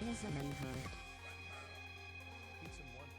is a favorite. Beat some one.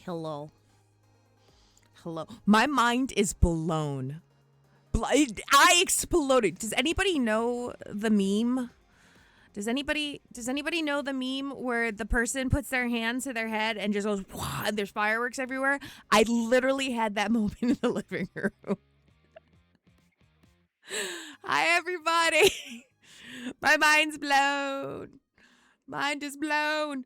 Hello. My mind is blown. I exploded. Does anybody know the meme? Does anybody know the meme where the person puts their hands to their head and just goes, "Wah," and there's fireworks everywhere? I literally had that moment in the living room. Hi, everybody. My mind's blown. Mind is blown.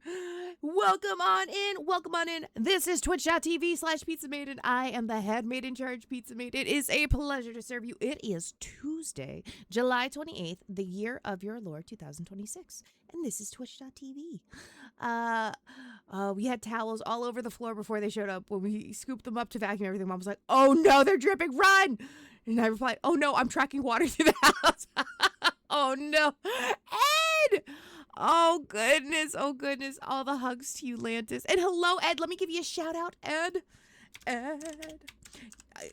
Welcome on in. This is twitch.tv/Pizza Maiden. I am the head maid in charge, Pizza Maid. It is a pleasure to serve you. It is Tuesday, July 28th, the year of your Lord 2026. And this is twitch.tv. We had towels all over the floor before they showed up. When we scooped them up to vacuum everything, Mom was like, "Oh no, they're dripping, run!" And I replied, "Oh no, I'm tracking water through the house." Oh no. Ed! Oh goodness, all the hugs to you, Lantis. And hello, Ed. Let me give you a shout out, Ed.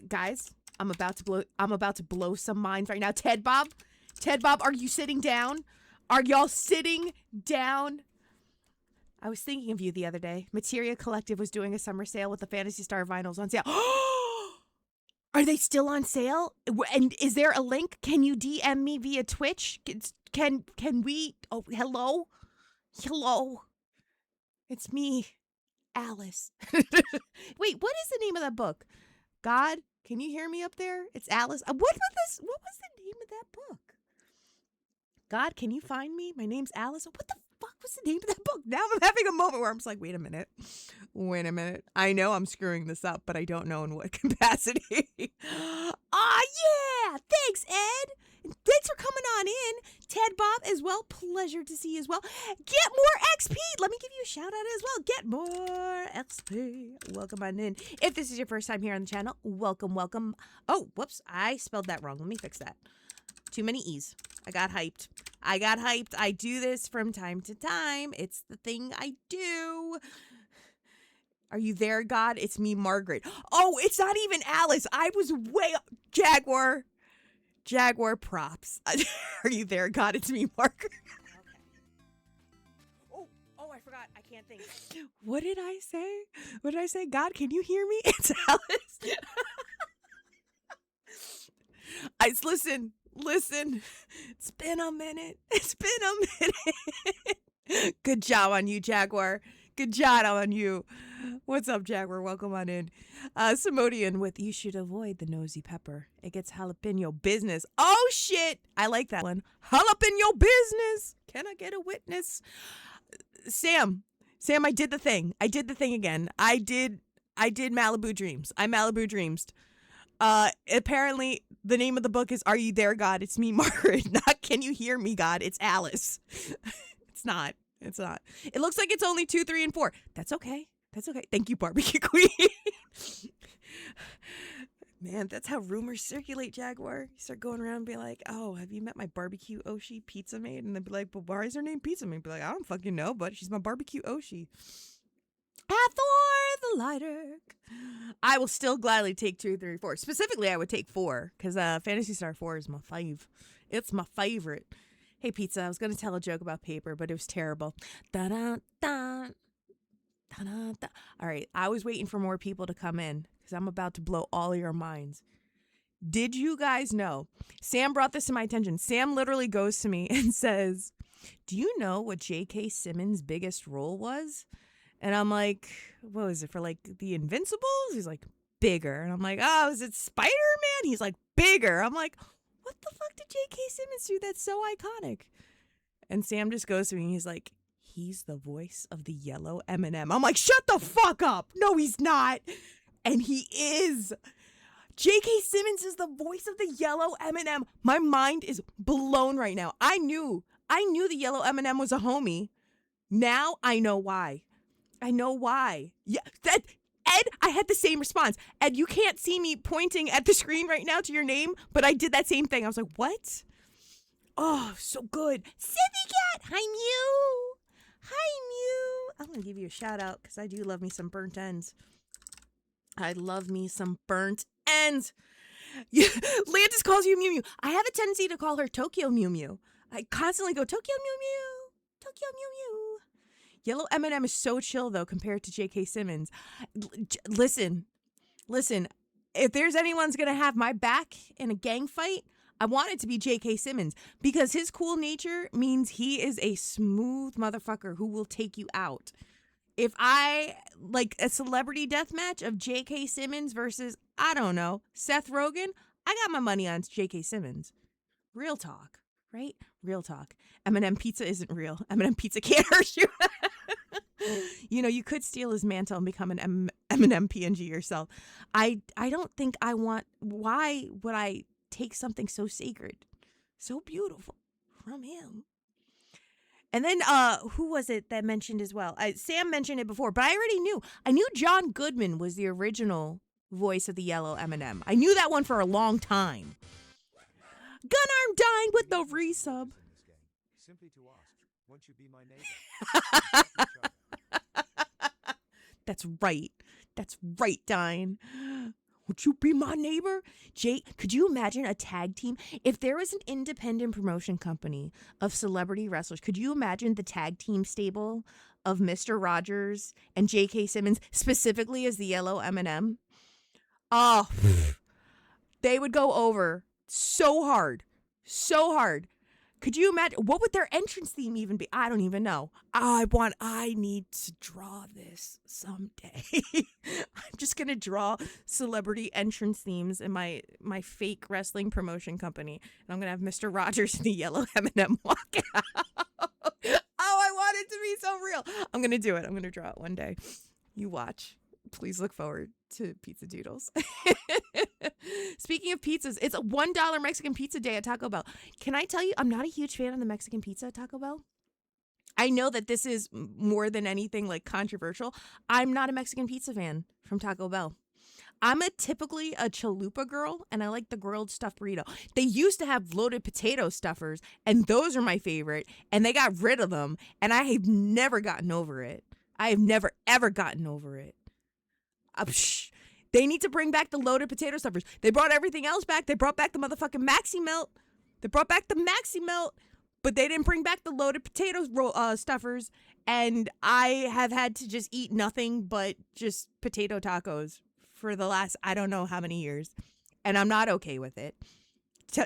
Guys, I'm about to blow some minds right now. Ted Bob, are you sitting down? Are y'all sitting down? I was thinking of you the other day. Materia Collective was doing a summer sale with the Phantasy Star vinyls on sale. Are they still on sale? And is there a link? Can you DM me via Twitch? Can we? Oh, hello? It's me, Alice. Wait, what is the name of that book? God, can you hear me up there? It's Alice. What was the name of that book? God, can you find me? My name's Alice. What the fuck was the name of that book? Now I'm having a moment where I'm just like, wait a minute. I know I'm screwing this up, but I don't know in what capacity. Yeah! Thanks, Ed! And thanks for coming on in. Ted Bob as well. Pleasure to see you as well. Get more XP. Let me give you a shout out as well. Get more XP. Welcome on in. If this is your first time here on the channel, welcome. Oh, whoops. I spelled that wrong. Let me fix that. Too many E's. I got hyped. I do this from time to time. It's the thing I do. Are you there, God? It's me, Margaret. Oh, it's not even Alice. I was way up. Jaguar props. Are you there, God? It's me, Margaret. Okay. Oh, I forgot. I can't think. What did I say? God, can you hear me? It's Alice. Listen. It's been a minute. Good job on you, Jaguar. Good job on you. What's up, Jaguar? Welcome on in. Simodian with "You should avoid the nosy pepper. It gets jalapeno business." Oh, shit. I like that one. Jalapeno business. Can I get a witness? Sam, I did the thing. Again. I did Malibu Dreams. I Malibu Dreamed. Apparently the name of the book is "Are You There, God? It's me, Margaret." Not "Can You Hear Me, God?" It's Alice. It's not. It looks like it's only 2, 3, and 4. That's okay. Thank you, Barbecue Queen. Man, that's how rumors circulate, Jaguar. You start going around and be like, "Oh, have you met my barbecue Oshi Pizza Maid?" And they'd be like, "But why is her name Pizza Maid?" Be like, "I don't fucking know, but she's my barbecue Oshi." Hathor the Lighter. I will still gladly take 2, 3, 4. Specifically, I would take 4 because Phantasy Star IV is my fave. It's my favorite. Hey, Pizza, I was going to tell a joke about paper, but it was terrible. Da-da-da. Da-da-da. All right, I was waiting for more people to come in because I'm about to blow all your minds. Did you guys know? Sam brought this to my attention. Sam literally goes to me and says, "Do you know what J.K. Simmons' biggest role was?" And I'm like, "What was it, for like the Invincibles?" He's like, "Bigger." And I'm like, "Oh, is it Spider-Man?" He's like, "Bigger." I'm like, "What the fuck did J.K. Simmons do that's so iconic?" And Sam just goes to me and he's like, "He's the voice of the yellow M&M." I'm like, "Shut the fuck up." No, he's not. And he is. J.K. Simmons is the voice of the yellow M&M. My mind is blown right now. I knew the yellow M&M was a homie. Now I know why. Yeah, Ed, I had the same response. Ed, you can't see me pointing at the screen right now to your name, but I did that same thing. I was like, what? Oh, so good. Sippy Cat, hi Mew. I'm going to give you a shout out because I do love me some burnt ends. I love me some burnt ends. Lantis calls you Mew Mew. I have a tendency to call her Tokyo Mew Mew. I constantly go, Tokyo Mew Mew. Tokyo Mew Mew. Yellow M&M is so chill though compared to J.K. Simmons. Listen, listen. If there's anyone's gonna have my back in a gang fight, I want it to be J.K. Simmons because his cool nature means he is a smooth motherfucker who will take you out. If I like a celebrity death match of J.K. Simmons versus, I don't know, Seth Rogen, I got my money on J.K. Simmons. Real talk, right? Real talk. M&M pizza isn't real. M&M pizza can't hurt you. You know, you could steal his mantle and become an M&M PNG yourself. I don't think I want. Why would I take something so sacred, so beautiful from him? And then who was it that mentioned as well? Sam mentioned it before, but I already knew. I knew John Goodman was the original voice of the yellow M&M. I knew that one for a long time. Gunarm dying with the resub. Simply to ask, won't you be my neighbor? That's right. That's right, Dine. Would you be my neighbor? Jay, could you imagine a tag team? If there was an independent promotion company of celebrity wrestlers, could you imagine the tag team stable of Mr. Rogers and J.K. Simmons, specifically as the yellow M&M? Oh, they would go over so hard. So hard. Could you imagine? What would their entrance theme even be? I don't even know. I need to draw this someday. I'm just going to draw celebrity entrance themes in my fake wrestling promotion company. And I'm going to have Mr. Rogers and the yellow M&M walk out. Oh, I want it to be so real. I'm going to do it. I'm going to draw it one day. You watch. Please look forward to Pizza Doodles. Speaking of pizzas, it's a $1 Mexican pizza day at Taco Bell. Can I tell you, I'm not a huge fan of the Mexican pizza at Taco Bell. I know that this is more than anything like controversial. I'm not a Mexican pizza fan from Taco Bell. I'm typically a chalupa girl, and I like the grilled stuffed burrito. They used to have loaded potato stuffers, and those are my favorite, and they got rid of them, and I have never gotten over it. I have never, ever gotten over it. They need to bring back the loaded potato stuffers. They brought everything else back. They brought back the motherfucking Maxi Melt. They brought back the Maxi Melt, but they didn't bring back the loaded potato stuffers. And I have had to just eat nothing but just potato tacos for the last, I don't know how many years. And I'm not okay with it.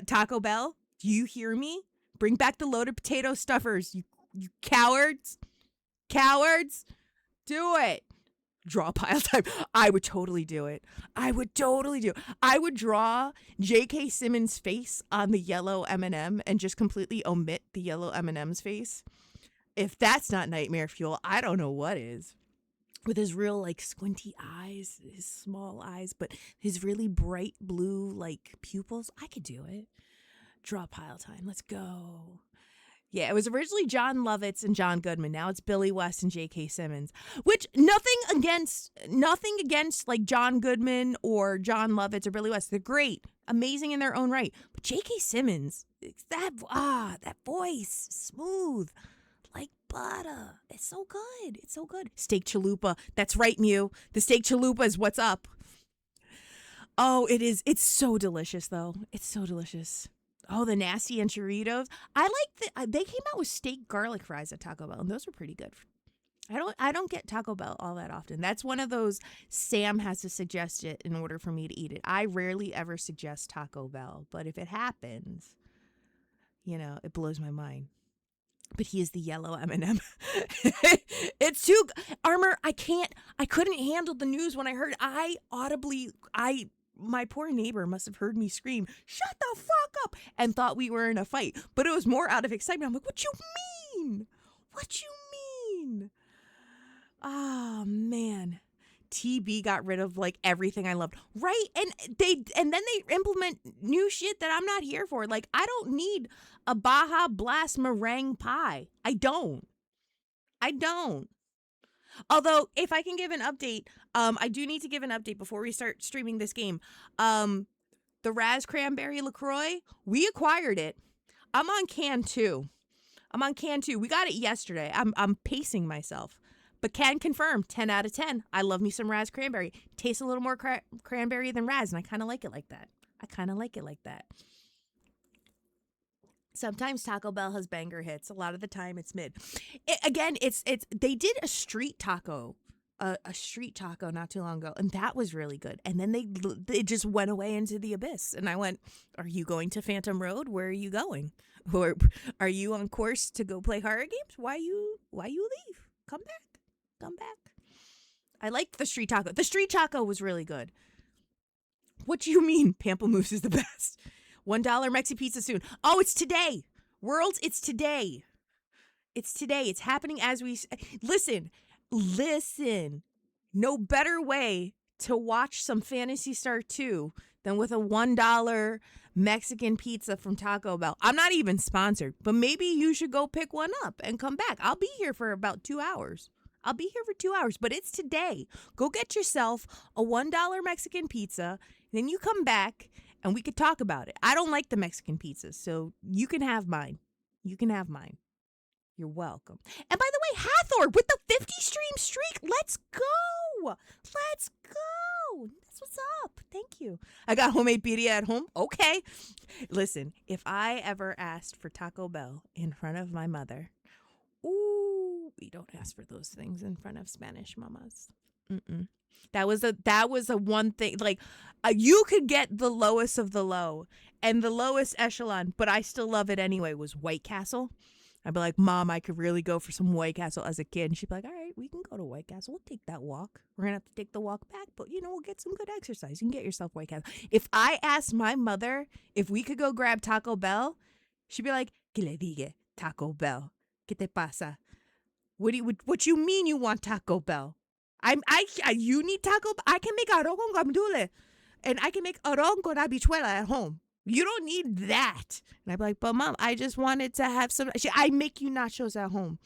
Taco Bell, do you hear me? Bring back the loaded potato stuffers, you cowards. Cowards, do it. Draw pile time. I would totally do it. I would draw J.K. Simmons' face on the yellow M&M and just completely omit the yellow M&M's face. If that's not nightmare fuel, I don't know what is. With his real like squinty eyes, his small eyes, but his really bright blue like pupils, I could do it. Draw pile time. Let's go. Yeah, it was originally John Lovitz and John Goodman. Now it's Billy West and J.K. Simmons. Which nothing against like John Goodman or John Lovitz or Billy West. They're great, amazing in their own right. But J.K. Simmons, that voice, smooth like butter. It's so good. It's so good. Steak chalupa. That's right, Mew. The steak chalupa is what's up. Oh, it is. It's so delicious, though. It's so delicious. Oh, the nasty enchiladas. They came out with steak garlic fries at Taco Bell, and those were pretty good. I don't get Taco Bell all that often. That's one of those Sam has to suggest it in order for me to eat it. I rarely ever suggest Taco Bell, but if it happens, it blows my mind. But he is the yellow M&M. It's too Armor. I couldn't handle the news when I heard. My poor neighbor must have heard me scream, "Shut the fuck up," and thought we were in a fight. But it was more out of excitement. I'm like, what you mean? What you mean? Oh, man. TB got rid of like everything I loved. Right? And then they implement new shit that I'm not here for. Like, I don't need a Baja Blast meringue pie. I don't. Although, if I can give an update, I do need to give an update before we start streaming this game. The Raz Cranberry LaCroix, we acquired it. I'm on can 2. We got it yesterday. I'm pacing myself. But can confirm, 10 out of 10. I love me some Raz Cranberry. Tastes a little more cranberry than Raz, and I kind of like it like that. Sometimes Taco Bell has banger hits. A lot of the time it's mid. It's they did a street taco. A street taco not too long ago, and that was really good. And then they just went away into the abyss, and I went, "Are you going to Phantom Road? Where are you going? Or are you on course to go play horror games? Why you leave? Come back, come back." I liked the street taco. The street taco was really good. What do you mean Pamplemousse is the best? $1 Mexi Pizza soon. Oh, it's today. Worlds, it's today. It's today. It's happening as we... Listen. No better way to watch some Phantasy Star II than with a $1 Mexican pizza from Taco Bell. I'm not even sponsored, but maybe you should go pick one up and come back. I'll be here for about 2 hours. But it's today. Go get yourself a $1 Mexican pizza, then you come back and we could talk about it. I don't like the Mexican pizzas, so you can have mine. You're welcome. And by the way, Hathor with the 50 stream streak. Let's go. That's what's up. Thank you. I got homemade birria at home. Okay. Listen, if I ever asked for Taco Bell in front of my mother, ooh, we don't ask for those things in front of Spanish mamas. Mm-mm. That was a one thing. Like, you could get the lowest of the low and the lowest echelon, but I still love it anyway, was White Castle. I'd be like, Mom, I could really go for some White Castle as a kid. And she'd be like, all right, we can go to White Castle. We'll take that walk. We're going to have to take the walk back, but, we'll get some good exercise. You can get yourself White Castle. If I asked my mother if we could go grab Taco Bell, she'd be like, ¿Qué le dije? Taco Bell. ¿Qué te pasa? What you mean you want Taco Bell? You need Taco Bell? I can make arroz con gandule, and I can make arroz con habichuela at home. You don't need that. And I'd be like, but Mom, I just wanted to have some. I make you nachos at home.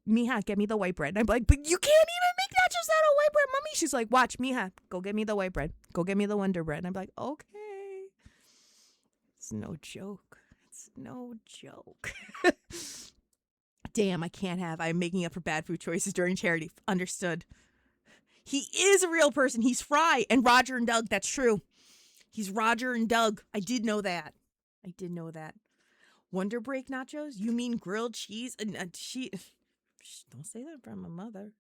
Mija, get me the white bread. And I'd be like, but you can't even make nachos out of white bread, Mommy. She's like, watch, Mija, go get me the white bread. Go get me the Wonder Bread. And I'd be like, okay. It's no joke. Damn, I can't have. I'm making up for bad food choices during charity. Understood. He is a real person. He's Fry and Roger and Doug. That's true. He's Roger and Doug. I did know that. Wonder Break nachos? You mean grilled cheese? Don't say that in front of my mother.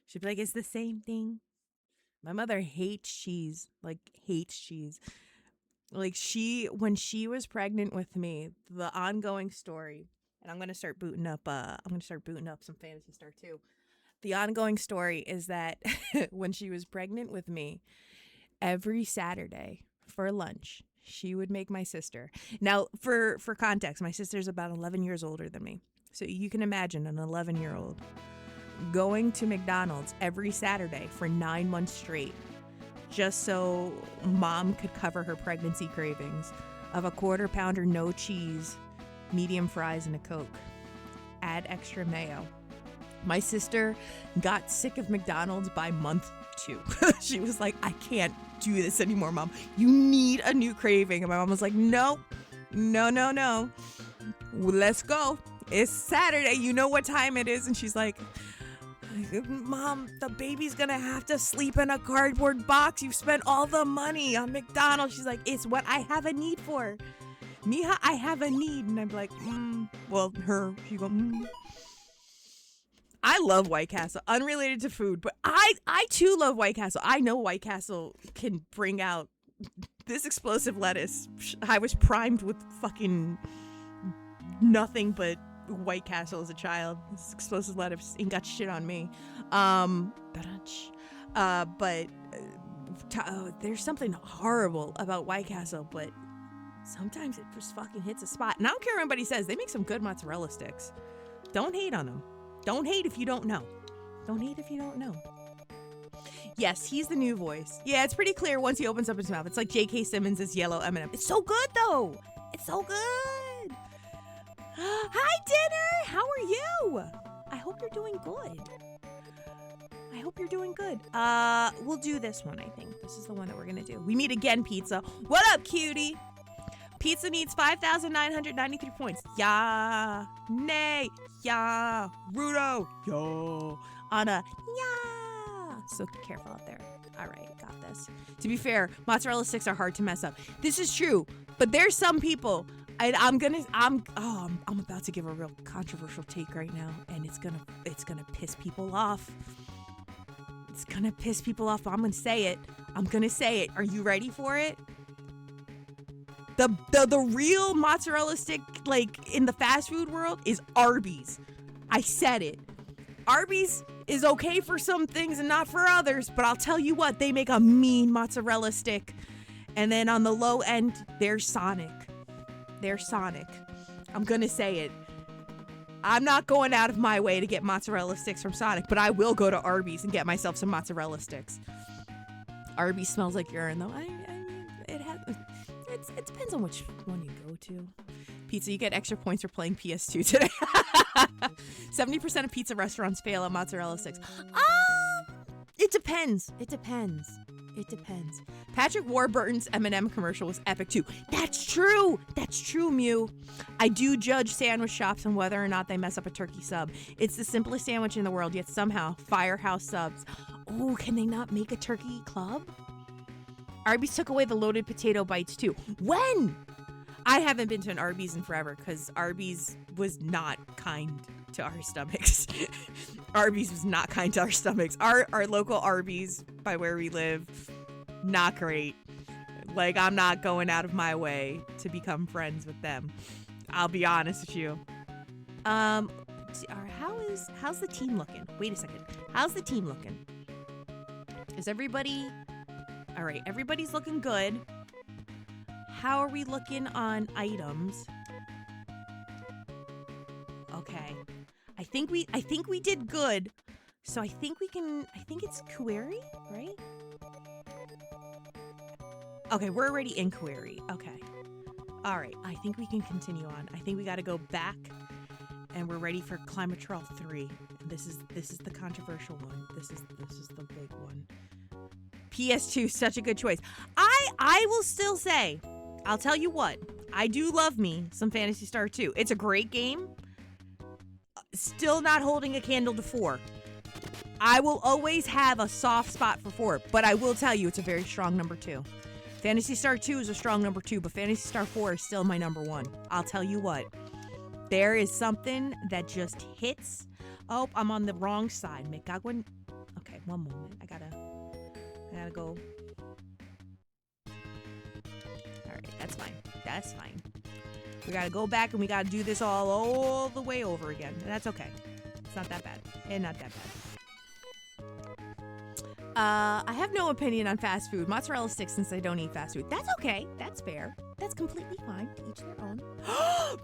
She'd be like, it's the same thing. My mother hates cheese. Like, when she was pregnant with me, the ongoing story, and I'm going to start booting up some Phantasy Star II. The ongoing story is that when she was pregnant with me, every Saturday for lunch, she would make my sister. Now, for context, my sister's about 11 years older than me. So you can imagine an 11-year-old going to McDonald's every Saturday for 9 months straight just so Mom could cover her pregnancy cravings of a quarter pounder, no cheese, medium fries, and a Coke. Add extra mayo. My sister got sick of McDonald's by month 2. She was like, I can't do this anymore, Mom. You need a new craving. And my mom was like, no. Let's go. It's Saturday. You know what time it is. And she's like, Mom, the baby's gonna have to sleep in a cardboard box. You've spent all the money on McDonald's. She's like, it's what I have a need for. Mija, I have a need. And I'm like, she go, I love White Castle, unrelated to food, but I too love White Castle. I know White Castle can bring out this explosive lettuce. I was primed with fucking nothing but White Castle as a child. This explosive lettuce ain't got shit on me. There's something horrible about White Castle, but sometimes it just fucking hits a spot. And I don't care what anybody says. They make some good mozzarella sticks. Don't hate on them. Don't hate if you don't know. Yes, he's the new voice. Yeah, it's pretty clear once he opens up his mouth. It's like J.K. Simmons' Yellow M&M. It's so good, though. It's so good. Hi, Dinner. How are you? I hope you're doing good. We'll do this one, I think. This is the one that we're going to do. We meet again, Pizza. What up, cutie? Pizza needs 5,993 points. Yeah. Nay. Yeah. Rudo. Yo. Anna. Yeah. So careful out there. All right, got this. To be fair, mozzarella sticks are hard to mess up. This is true, but there's some people. I'm about to give a real controversial take right now, and it's gonna piss people off. It's gonna piss people off. But I'm gonna say it. Are you ready for it? The real mozzarella stick, like in the fast food world, is Arby's. I said it. Arby's is okay for some things and not for others, but I'll tell you what, they make a mean mozzarella stick. And then on the low end, there's Sonic. I'm gonna say it. I'm not going out of my way to get mozzarella sticks from Sonic, but I will go to Arby's and get myself some mozzarella sticks. Arby's smells like urine, though. I mean, it depends on which one you go to. Pizza, you get extra points for playing PS2 today. 70% of pizza restaurants fail at mozzarella sticks. It depends. Patrick Warburton's M&M commercial was epic too. That's true, Mew. I do judge sandwich shops on whether or not they mess up a turkey sub. It's the simplest sandwich in the world, yet somehow Firehouse subs. Oh, can they not make a turkey club? Arby's took away the loaded potato bites too. When? I haven't been to an Arby's in forever because Arby's was not kind to our stomachs. Arby's was not kind to our stomachs. Our local Arby's by where we live, not great. Like, I'm not going out of my way to become friends with them. I'll be honest with you. How's the team looking? Wait a second. How's the team looking? Is everybody... All right, everybody's looking good. How are we looking on items? Okay. I think we did good. So I think it's query, right? Okay, we're already in query. Okay. All right, I think we can continue on. I think we got to go back and we're ready for Climatrol 3. This is the controversial one. This is the big one. PS2, such a good choice. I will still say, I'll tell you what, I do love me some Phantasy Star II. It's a great game. Still not holding a candle to 4. I will always have a soft spot for 4, but I will tell you it's a very strong number 2. Phantasy Star 2 is a strong number 2, but Phantasy Star 4 is still my number 1. I'll tell you what. There is something that just hits. Oh, I'm on the wrong side. Me cago en... Okay, one moment. I gotta go. Alright, that's fine. We gotta go back and we gotta do this all the way over again. That's okay. It's not that bad. Not that bad. I have no opinion on fast food. Mozzarella sticks since I don't eat fast food. That's okay. That's fair. That's completely fine. To each their own.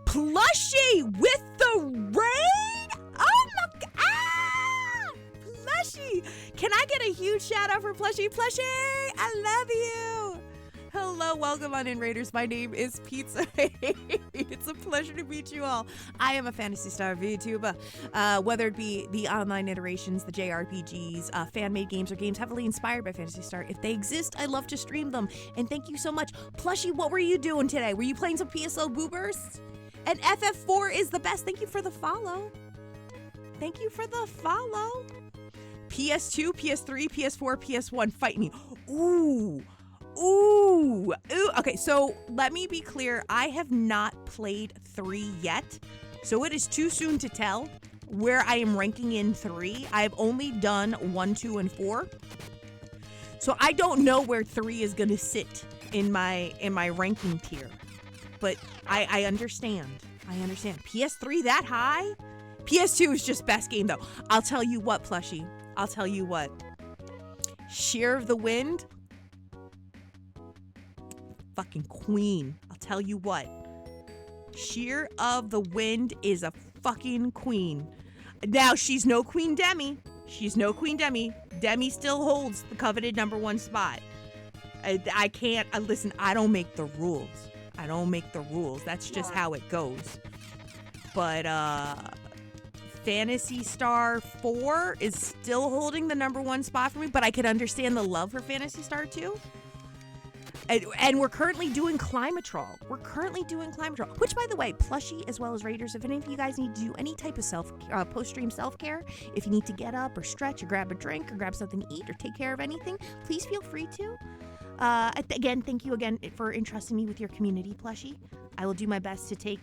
Plushie with the raid? Oh my god! Plushie! Can I get a huge shout out for Plushie? Plushie! I love you! Hello, welcome on in, Raiders. My name is Pizza. It's a pleasure to meet you all. I am a Phantasy Star VTuber. Whether it be the online iterations, the JRPGs, fan-made games, or games heavily inspired by Phantasy Star, if they exist, I love to stream them. And thank you so much. Plushie, what were you doing today? Were you playing some PSO Boo Bursts? And FF4 is the best. Thank you for the follow. PS2, PS3, PS4, PS1, fight me. Ooh. Okay, so let me be clear. I have not played 3 yet, so it is too soon to tell where I am ranking in 3. I've only done 1, 2, and 4. So I don't know where 3 is gonna sit in my ranking tier. But I understand. PS3 that high? PS2 is just best game though. I'll tell you what, Plushie. Shear of the Wind. Fucking queen. I'll tell you what. Shear of the Wind is a fucking queen. Now, she's no Queen Demi. Demi still holds the coveted number 1 spot. I can't, listen, I don't make the rules. That's just how it goes. But, Phantasy Star 4 is still holding the number 1 spot for me, but I could understand the love for Phantasy Star 2. And we're currently doing Climatrol. Which, by the way, Plushie as well as Raiders, if any of you guys need to do any type of post-stream self-care, if you need to get up or stretch or grab a drink or grab something to eat or take care of anything, please feel free to. Again, thank you again for entrusting me with your community, Plushie. I will do my best to take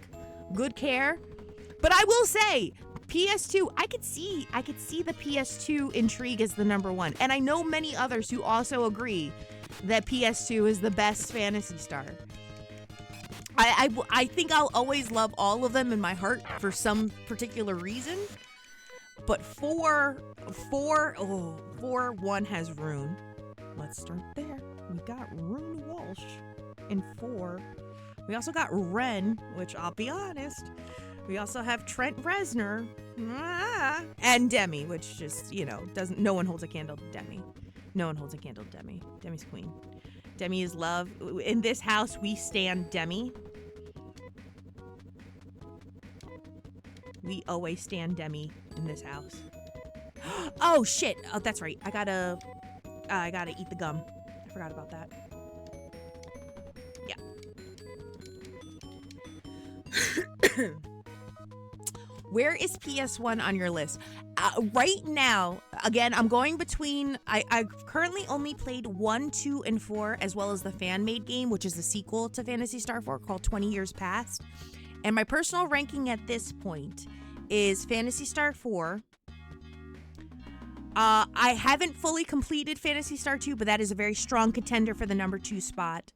good care. But I will say, PS2, I could see the PS2 intrigue as the number one. And I know many others who also agree that PS2 is the best Phantasy Star. I think I'll always love all of them in my heart for some particular reason. But 4-1 has Rune. Let's start there. We got Rune Walsh in 4. We also got Ren, which I'll be honest. We also have Trent Reznor. And Demi, which just, no one holds a candle to Demi. No one holds a candle to Demi. Demi's queen. Demi is love. In this house, we stand Demi. We always stand Demi in this house. Oh, shit. Oh, that's right. I gotta eat the gum. I forgot about that. Yeah. Where is PS1 on your list? Right now, again, I'm going between... I've currently only played 1, 2, and 4, as well as the fan-made game, which is the sequel to Phantasy Star IV called 20 Years Past. And my personal ranking at this point is Phantasy Star IV. I haven't fully completed Phantasy Star II, but that is a very strong contender for the number 2 spot.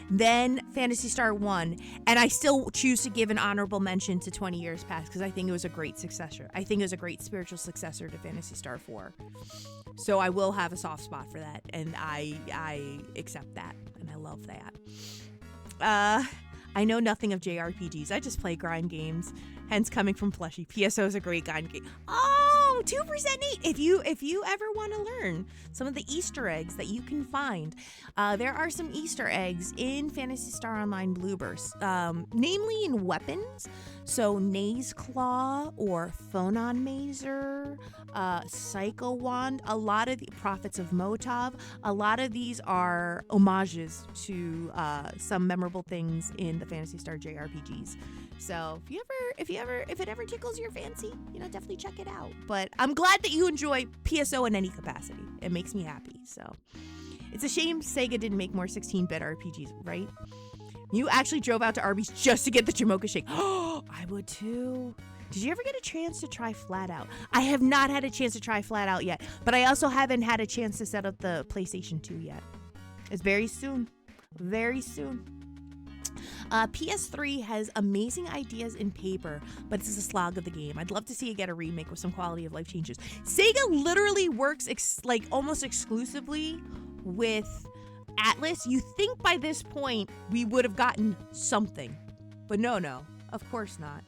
Then Phantasy Star 1, and I still choose to give an honorable mention to 20 Years Past because I think it was a great successor. I think it was a great spiritual successor to Phantasy Star 4. So I will have a soft spot for that, and I accept that, and I love that. I know nothing of JRPGs. I just play grind games, hence coming from Plushie. PSO is a great grind game. Oh, 2% neat. If you ever want to learn some of the Easter eggs that you can find, there are some Easter eggs in Phantasy Star Online Blueburst, namely in weapons. So Naze Claw or Phonon Mazer, Psycho Wand, a lot of the Prophets of Motov, a lot of these are homages to some memorable things in the Phantasy Star JRPGs. So if it ever tickles your fancy, definitely check it out. But I'm glad that you enjoy PSO in any capacity. It makes me happy. So it's a shame Sega didn't make more 16-bit RPGs, right? You actually drove out to Arby's just to get the Jamocha Shake. Oh, I would too. Did you ever get a chance to try Flat Out? I have not had a chance to try Flat Out yet, but I also haven't had a chance to set up the PlayStation 2 yet. It's very soon. Very soon. PS3 has amazing ideas in paper, but it's a slog of the game. I'd love to see it get a remake with some quality of life changes. Sega literally works almost exclusively with Atlas. You think by this point we would have gotten something, but no, of course not.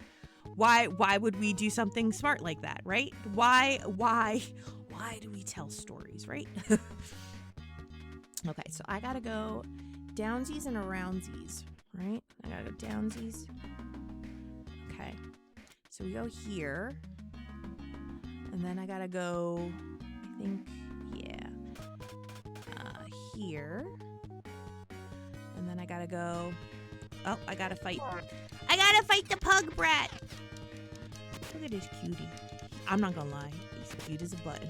Why would we do something smart like that, right? Why do we tell stories, right? Okay, so I gotta go downsies and aroundsies, right? I gotta go downsies. Okay, so we go here, and then I gotta go, I think, here, and then I gotta go, oh, I gotta fight the pug brat. Look at this cutie. I'm not gonna lie, he's cute as a button.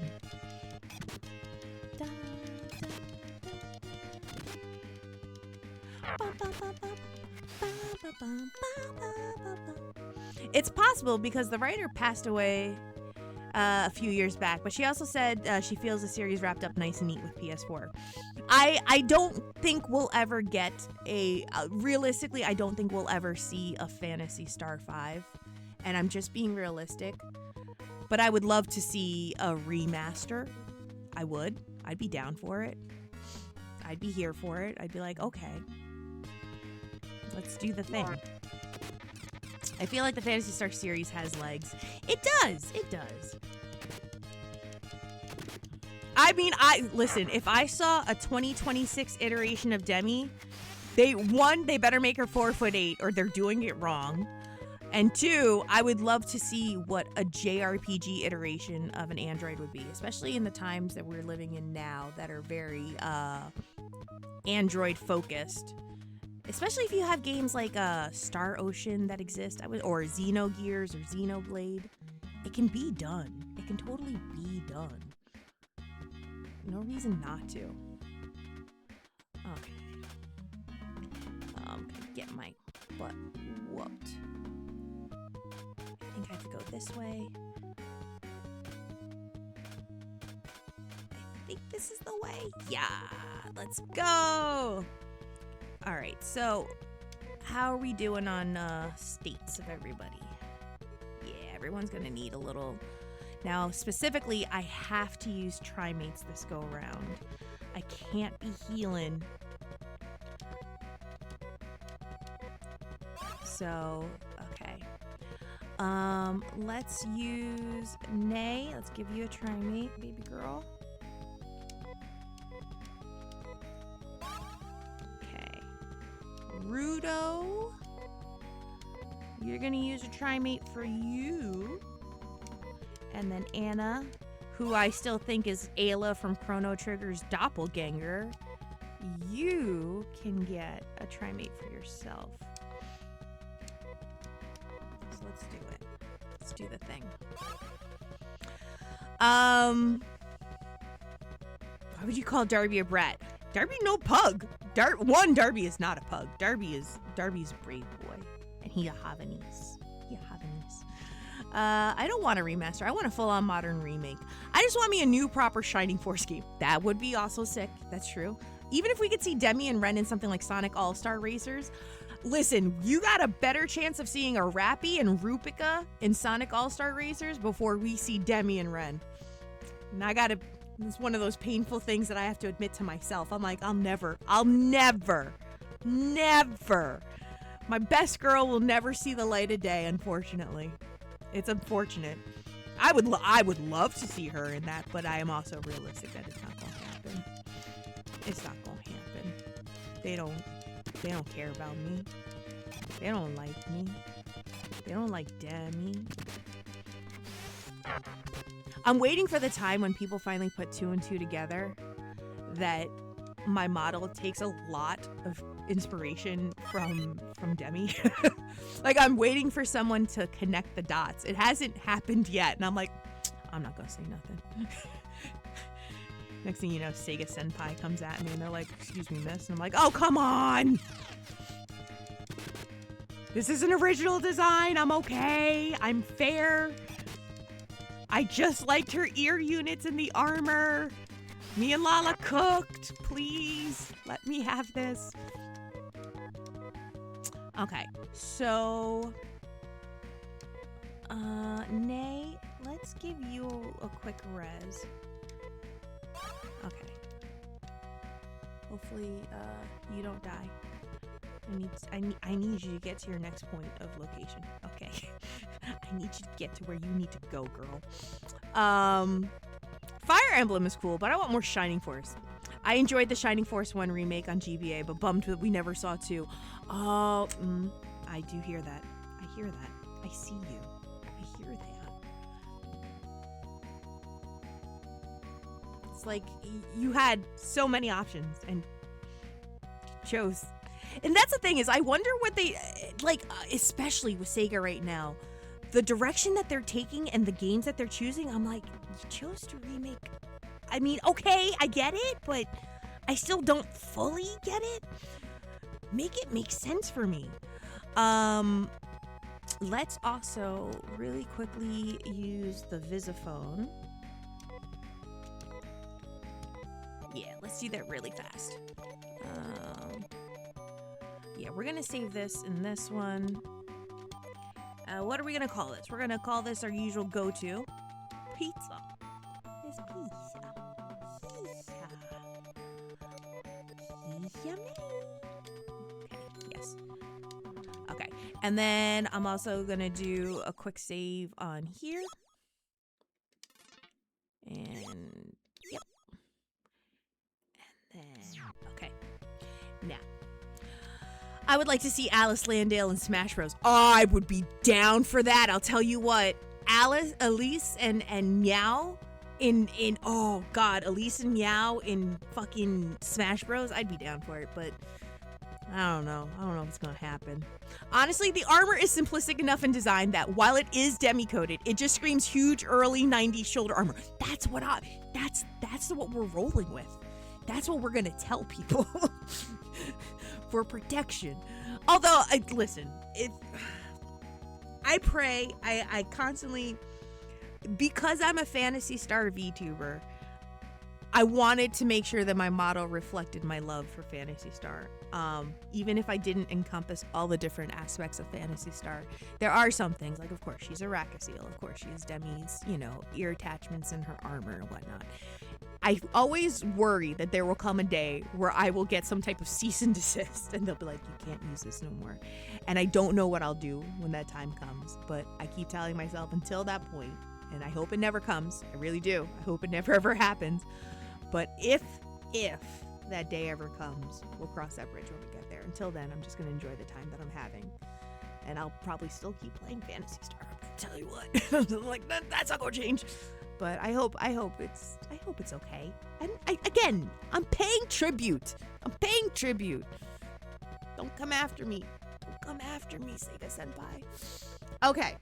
It's possible because the writer passed away a few years back, but she also said she feels the series wrapped up nice and neat with PS4. I don't think we'll ever get realistically, I don't think we'll ever see a Phantasy Star V, and I'm just being realistic, but I would love to see a remaster. I'd be down for it. I'd be here for it. I'd be like, okay, let's do the thing. I feel like the Phantasy Star series has legs. It does. I mean, listen, if I saw a 2026 iteration of Demi, they better make her 4'8" or they're doing it wrong. And 2, I would love to see what a JRPG iteration of an android would be, especially in the times that we're living in now that are very android focused. Especially if you have games like Star Ocean that exist, or Xenogears or Xenoblade. It can be done. It can totally be done. No reason not to. Okay. I'm gonna get my butt whooped. I think I have to go this way. I think this is the way. Yeah, let's go. All right, so how are we doing on states of everybody? Yeah, everyone's gonna need a little. Now, specifically, I have to use Trimates this go around. I can't be healing. So, okay. Let's use Nay. Let's give you a Trimate, baby girl. Okay. Rudo. You're gonna use a Trimate for you. And then Anna, who I still think is Ayla from Chrono Trigger's doppelganger. You can get a Trimate for yourself. So let's do it. Let's do the thing. Why would you call Darby a brat? Darby no pug. Darby is not a pug. Darby's a brave boy. And he a Havanese. I don't want a remaster. I want a full-on modern remake. I just want me a new proper Shining Force game. That would be also sick. That's true. Even if we could see Demi and Ren in something like Sonic All-Star Racers, listen, you got a better chance of seeing a Rappy and Rupica in Sonic All-Star Racers before we see Demi and Ren. And it's one of those painful things that I have to admit to myself. I'm like, I'll never. My best girl will never see the light of day, unfortunately. It's unfortunate. I would love to see her in that, but I am also realistic that it's not going to happen. It's not going to happen. They don't care about me. They don't like me. They don't like Demi. I'm waiting for the time when people finally put 2 and 2 together that my model takes a lot of inspiration from Demi. Like, I'm waiting for someone to connect the dots. It hasn't happened yet, and I'm like, I'm not gonna say nothing. Next thing you know, Sega Senpai comes at me and they're like, excuse me, miss. And I'm like, oh, come on! This is an original design. I'm okay. I'm fair. I just liked her ear units and the armor. Me and Lala cooked. Please, let me have this. Okay, so... Nay, let's give you a quick res. Okay. Hopefully, you don't die. I need you to get to your next point of location. Okay. I need you to get to where you need to go, girl. Fire Emblem is cool, but I want more Shining Force. I enjoyed the Shining Force 1 remake on GBA, but bummed that we never saw 2. Oh, I do hear that. I hear that. I see you. I hear that. It's like you had so many options and chose. And that's the thing is, I wonder what they, like, especially with Sega right now, the direction that they're taking and the games that they're choosing, I'm like, you chose to remake. I mean, okay, I get it, but I still don't fully get it. Make it make sense for me. Let's also really quickly use the Visiphone. Yeah, let's do that really fast. Yeah, we're gonna save this in this one. What are we gonna call this? We're gonna call this our usual go-to. Pizza. It's pizza. Pizza me. Okay, yes. Okay, and then I'm also gonna do a quick save on here. And, yep. And then, okay. Now, I would like to see Alice Landale in Smash Bros. I would be down for that. I'll tell you what. Elise and Meow in oh god, Elise and Meow in fucking Smash Bros. I'd be down for it, but I don't know. I don't know if it's gonna happen. Honestly, the armor is simplistic enough in design that while it is demi-coated, it just screams huge early 90s shoulder armor. That's what we're rolling with. That's what we're gonna tell people for protection. Although, listen, I pray, I constantly, because I'm a Phantasy Star VTuber, I wanted to make sure that my model reflected my love for Phantasy Star. Even if I didn't encompass all the different aspects of Phantasy Star, there are some things, like of course she's a Rakasiel, of course she has Demi's, ear attachments in her armor and whatnot. I always worry that there will come a day where I will get some type of cease and desist and they'll be like, you can't use this no more. And I don't know what I'll do when that time comes, but I keep telling myself until that point, and I hope it never comes. I really do. I hope it never ever happens. But if that day ever comes, we'll cross that bridge when we get there. Until then, I'm just going to enjoy the time that I'm having. And I'll probably still keep playing Phantasy Star. I'll tell you what. Like, that's not going to change. But I hope it's okay. And again, I'm paying tribute. Don't come after me. Sega Senpai. Okay.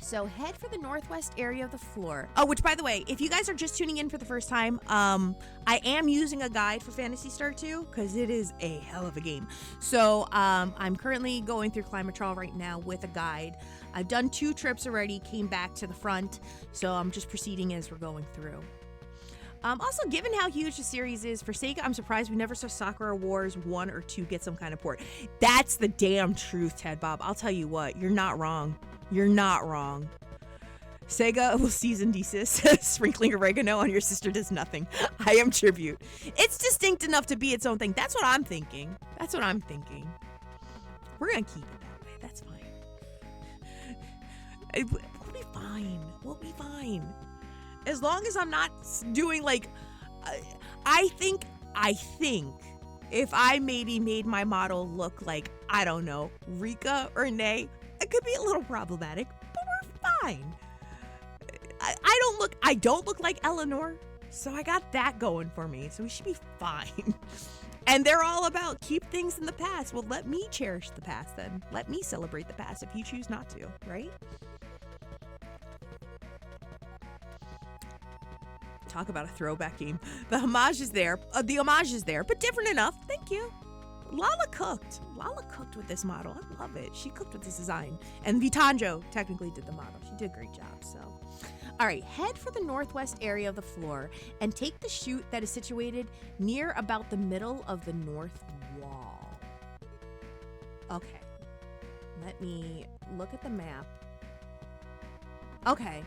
So head for the northwest area of the floor. Oh, which by the way, if you guys are just tuning in for the first time, I am using a guide for Phantasy Star II because it is a hell of a game. So I'm currently going through Climatrol right now with a guide. I've done 2 trips already, came back to the front, so I'm just proceeding as we're going through. Also, given how huge the series is, for Sega, I'm surprised we never saw Sakura Wars 1 or 2 get some kind of port. That's the damn truth, Ted Bob. I'll tell you what, you're not wrong. Sega will cease and desist. Sprinkling oregano on your sister does nothing. I am tribute. It's distinct enough to be its own thing. That's what I'm thinking. We're gonna keep it that way. That's fine. We'll be fine. As long as I'm not doing like, I think if I maybe made my model look like, I don't know, Rika or Nay, it could be a little problematic, but we're fine. I don't look like Eleanor, so I got that going for me, so we should be fine. And they're all about keep things in the past. Well, let me cherish the past then. Let me celebrate the past if you choose not to, right? Talk about a throwback game. The homage is there, but different enough. Thank you. Lala cooked with this model. I love it. She cooked with this design. And Vitanjo technically did the model. She did a great job, so. All right, head for the northwest area of the floor and take the chute that is situated near about the middle of the north wall. Okay. Let me look at the map. Okay.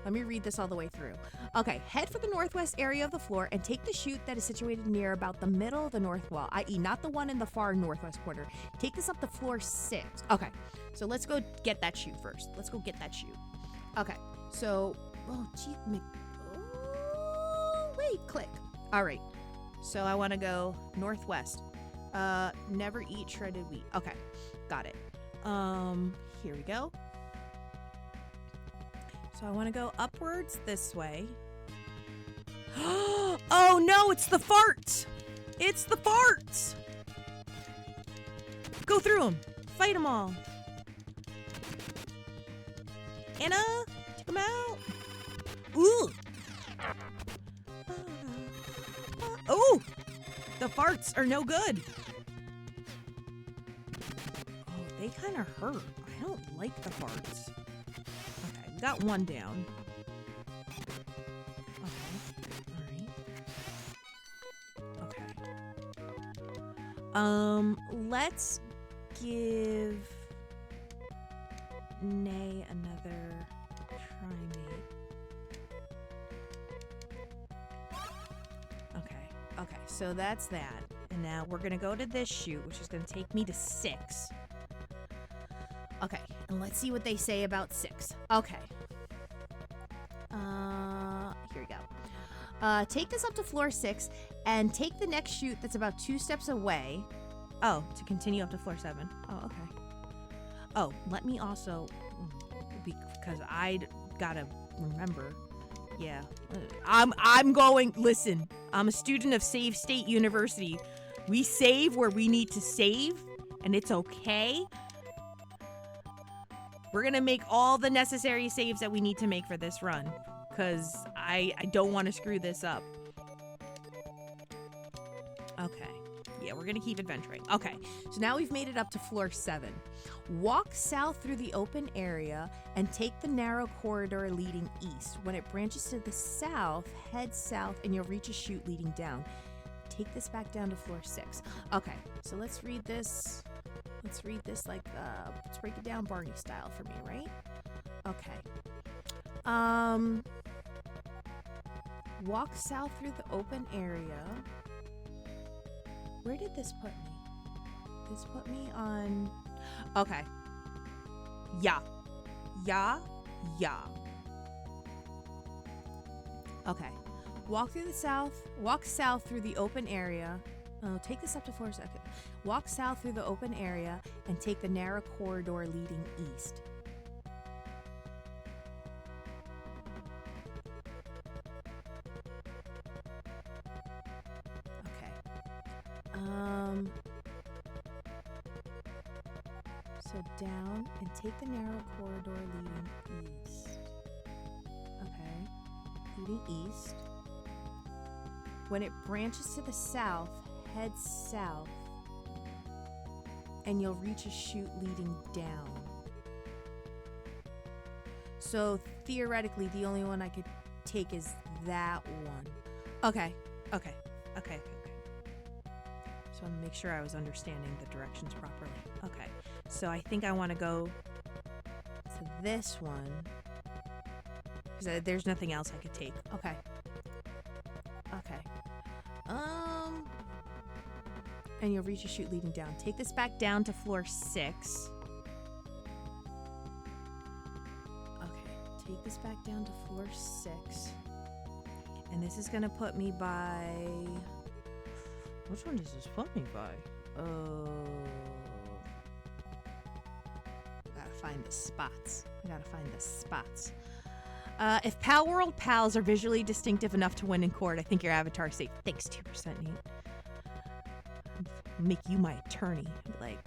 Let me read this all the way through. Okay, head for the northwest area of the floor and take the chute that is situated near about the middle of the north wall, i.e. not the one in the far northwest corner. Take this up to floor 6. Okay, so let's go get that chute first. Okay, so, click. All right, so I want to go northwest. Never eat shredded wheat. Okay, got it. Here we go. So I want to go upwards this way. Oh no, it's the farts! Go through them. Fight them all. Anna, take them out. Ooh. Oh, the farts are no good. Oh, they kind of hurt. I don't like the farts. Got one down. Okay. Let's give Nay another primate. Okay, so that's that. And now we're gonna go to this chute, which is gonna take me to 6. Okay, and let's see what they say about 6. Okay. Here we go. Take this up to floor 6 and take the next chute that's about 2 steps away. Oh, to continue up to floor 7. Oh, okay. Oh, let me also, because I gotta remember. Yeah, I'm going. Listen, I'm a student of Save State University. We save where we need to save, and it's okay. We're gonna make all the necessary saves that we need to make for this run, because I don't want to screw this up. Okay. Yeah, we're gonna keep adventuring. Okay, so now we've made it up to floor 7. Walk south through the open area and take the narrow corridor leading east. When it branches to the south, head south and you'll reach a chute leading down. Take this back down to floor 6. Okay, so let's read this. Let's read this like, let's break it down Barney style for me, right? Okay. Walk south through the open area. Where did this put me? This put me on... Okay. Yeah. Okay. Walk south through the open area. Oh, take this up to floor 2. Walk south through the open area and take the narrow corridor leading east. So down and take the narrow corridor leading east. Okay. Leading east. When it branches to the south, head south. And you'll reach a chute leading down. So theoretically, the only one I could take is that one. Okay. So I want to make sure I was understanding the directions properly. Okay. So I think I want to go to this one. Because there's nothing else I could take. Okay. And you'll reach a chute leading down. Take this back down to floor 6. Okay. Take this back down to floor 6. And this is going to put me by... Which one does this put me by? Oh... I gotta find the spots. If Pal World pals are visually distinctive enough to win in court, I think your avatar is safe. Thanks, 2%, Nate. Make you my attorney. Like,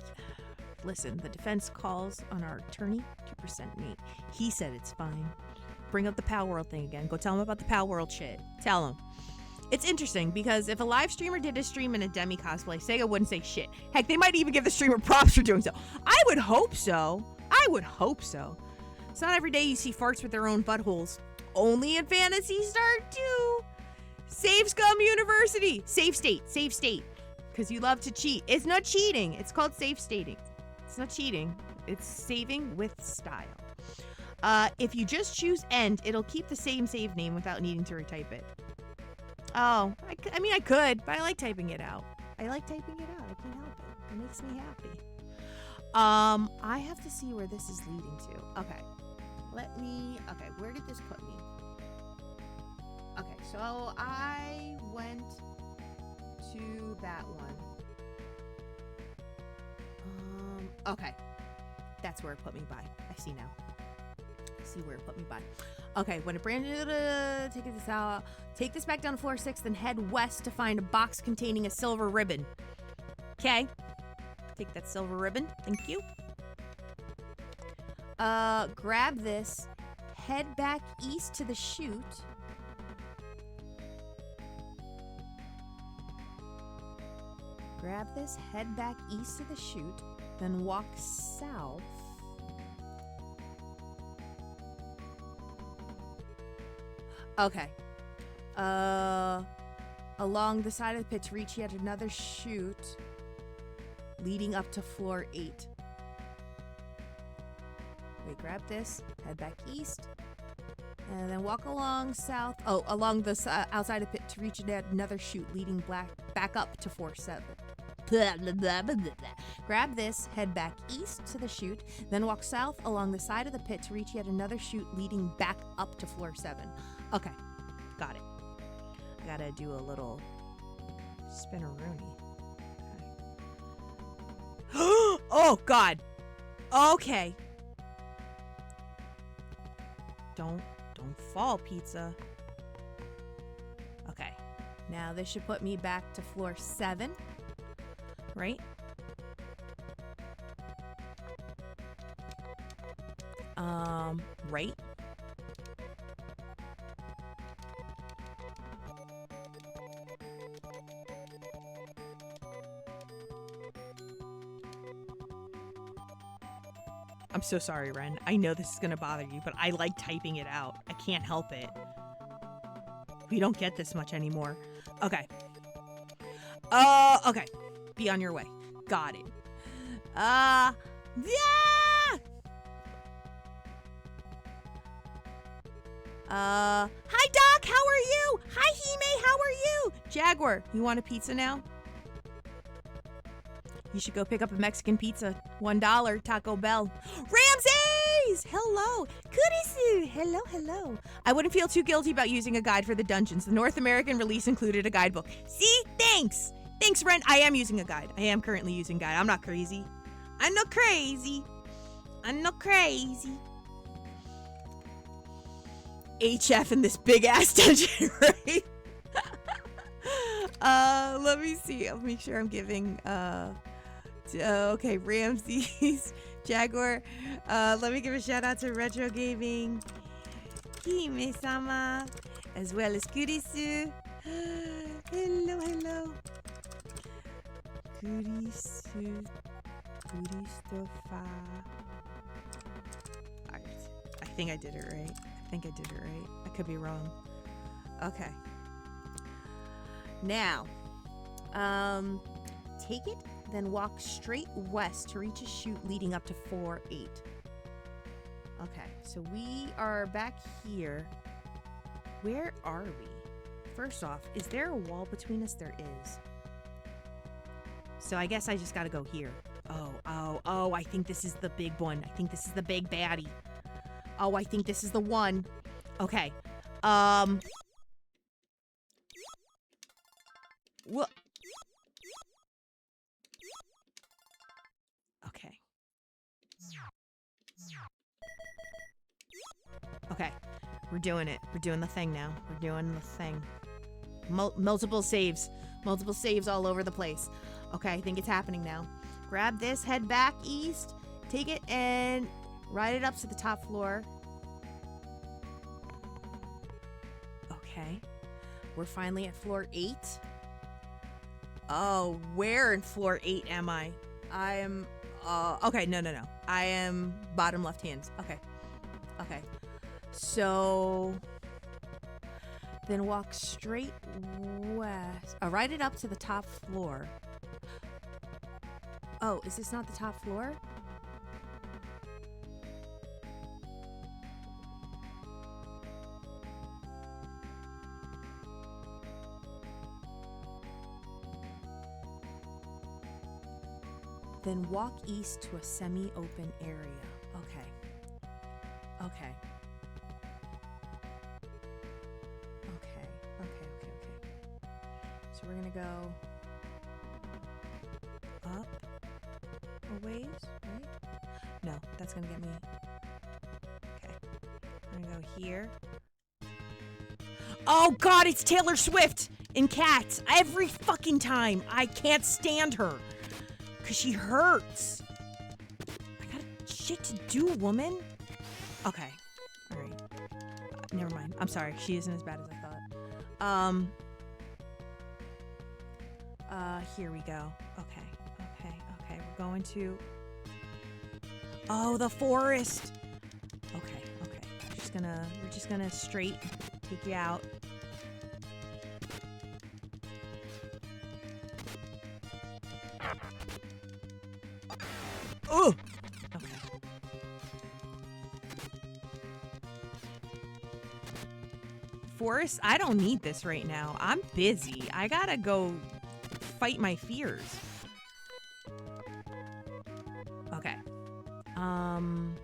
listen, the defense calls on our attorney, 2%, Nate. He said it's fine. Bring up the Pal World thing again. Go tell him about the Pal World shit. Tell him. It's interesting because if a live streamer did a stream in a Demi cosplay, Sega wouldn't say shit. Heck, they might even give the streamer props for doing so. I would hope so. It's not every day you see farts with their own buttholes. Only in Phantasy Star II. Save Scum University. Save state. Because you love to cheat. It's not cheating. It's called save stating. It's not cheating. It's saving with style. If you just choose end, it'll keep the same save name without needing to retype it. Oh, I mean, I could, but I like typing it out. I can't help it. It makes me happy. I have to see where this is leading to. Okay. Where did this put me? Okay, so I went to that one. Okay. That's where it put me by. I see now. Where it put me by. Okay, when it branches, take this back down to floor 6, then head west to find a box containing a silver ribbon. Okay. Take that silver ribbon. Thank you. Grab this. Head back east to the chute. Grab this. Head back east to the chute. Then walk south. Okay. Along the side of the pit to reach yet another chute leading up to floor 8. Wait, grab this, head back east, and then walk along south. Oh, along the outside of the pit to reach another chute leading back up to floor 7. Grab this, head back east to the chute, then walk south along the side of the pit to reach yet another chute leading back up to floor 7. Okay, got it. Gotta do a little spinneroonie. Okay. Oh, God. Okay. Don't fall, pizza. Okay. Now this should put me back to floor 7. Right? Right? I'm so sorry, Ren. I know this is gonna bother you, but I like typing it out. I can't help it. We don't get this much anymore. Okay. Okay. Be on your way. Got it. Yeah! Hi Doc, how are you? Hi Hime, how are you? Jaguar, you want a pizza now? You should go pick up a Mexican pizza. $1, Taco Bell. Ramses! Hello. Kurisu! Hello, hello. I wouldn't feel too guilty about using a guide for the dungeons. The North American release included a guidebook. See? Thanks! Thanks, Ren. I am using a guide. I am currently using a guide. I'm not crazy. I'm not crazy. I'm not crazy. HF in this big-ass dungeon, right? Let me see. I'll make sure I'm giving, okay, Ramses, Jaguar. Let me give a shout out to Retro Gaming, Hime-sama, as well as Kurisu. Hello, hello. Kurisu, Kuristofa. I think I did it right. I could be wrong. Okay. Now, take it, then walk straight west to reach a chute leading up to 4-8. Okay, so we are back here. Where are we? First off, is there a wall between us? There is. So I guess I just gotta go here. Oh, I think this is the big one. I think this is the big baddie. Oh, I think this is the one. Okay. What? Okay. Okay. We're doing it. We're doing the thing now. We're doing the thing. Multiple saves. Multiple saves all over the place. Okay, I think it's happening now. Grab this, head back east, take it, and ride it up to the top floor. Okay. We're finally at floor 8. Oh, where in floor 8 am I? I am, okay, no. I am bottom left hand. Okay. Okay. So, then walk straight west. Ride it up to the top floor. Oh, is this not the top floor? Then walk east to a semi-open area. Okay. So we're gonna go up a ways, right? No, that's gonna get me. Okay. We're gonna go here. Oh God, it's Taylor Swift in Cats every fucking time. I can't stand her. Cause she hurts. I got shit to do, woman. Okay. Alright. Never mind. I'm sorry. She isn't as bad as I thought. Here we go. Okay. We're going to... Oh, the forest. Okay. We're just gonna straight take you out. Oh! Okay. Forrest, I don't need this right now. I'm busy. I gotta go fight my fears. Okay. I'm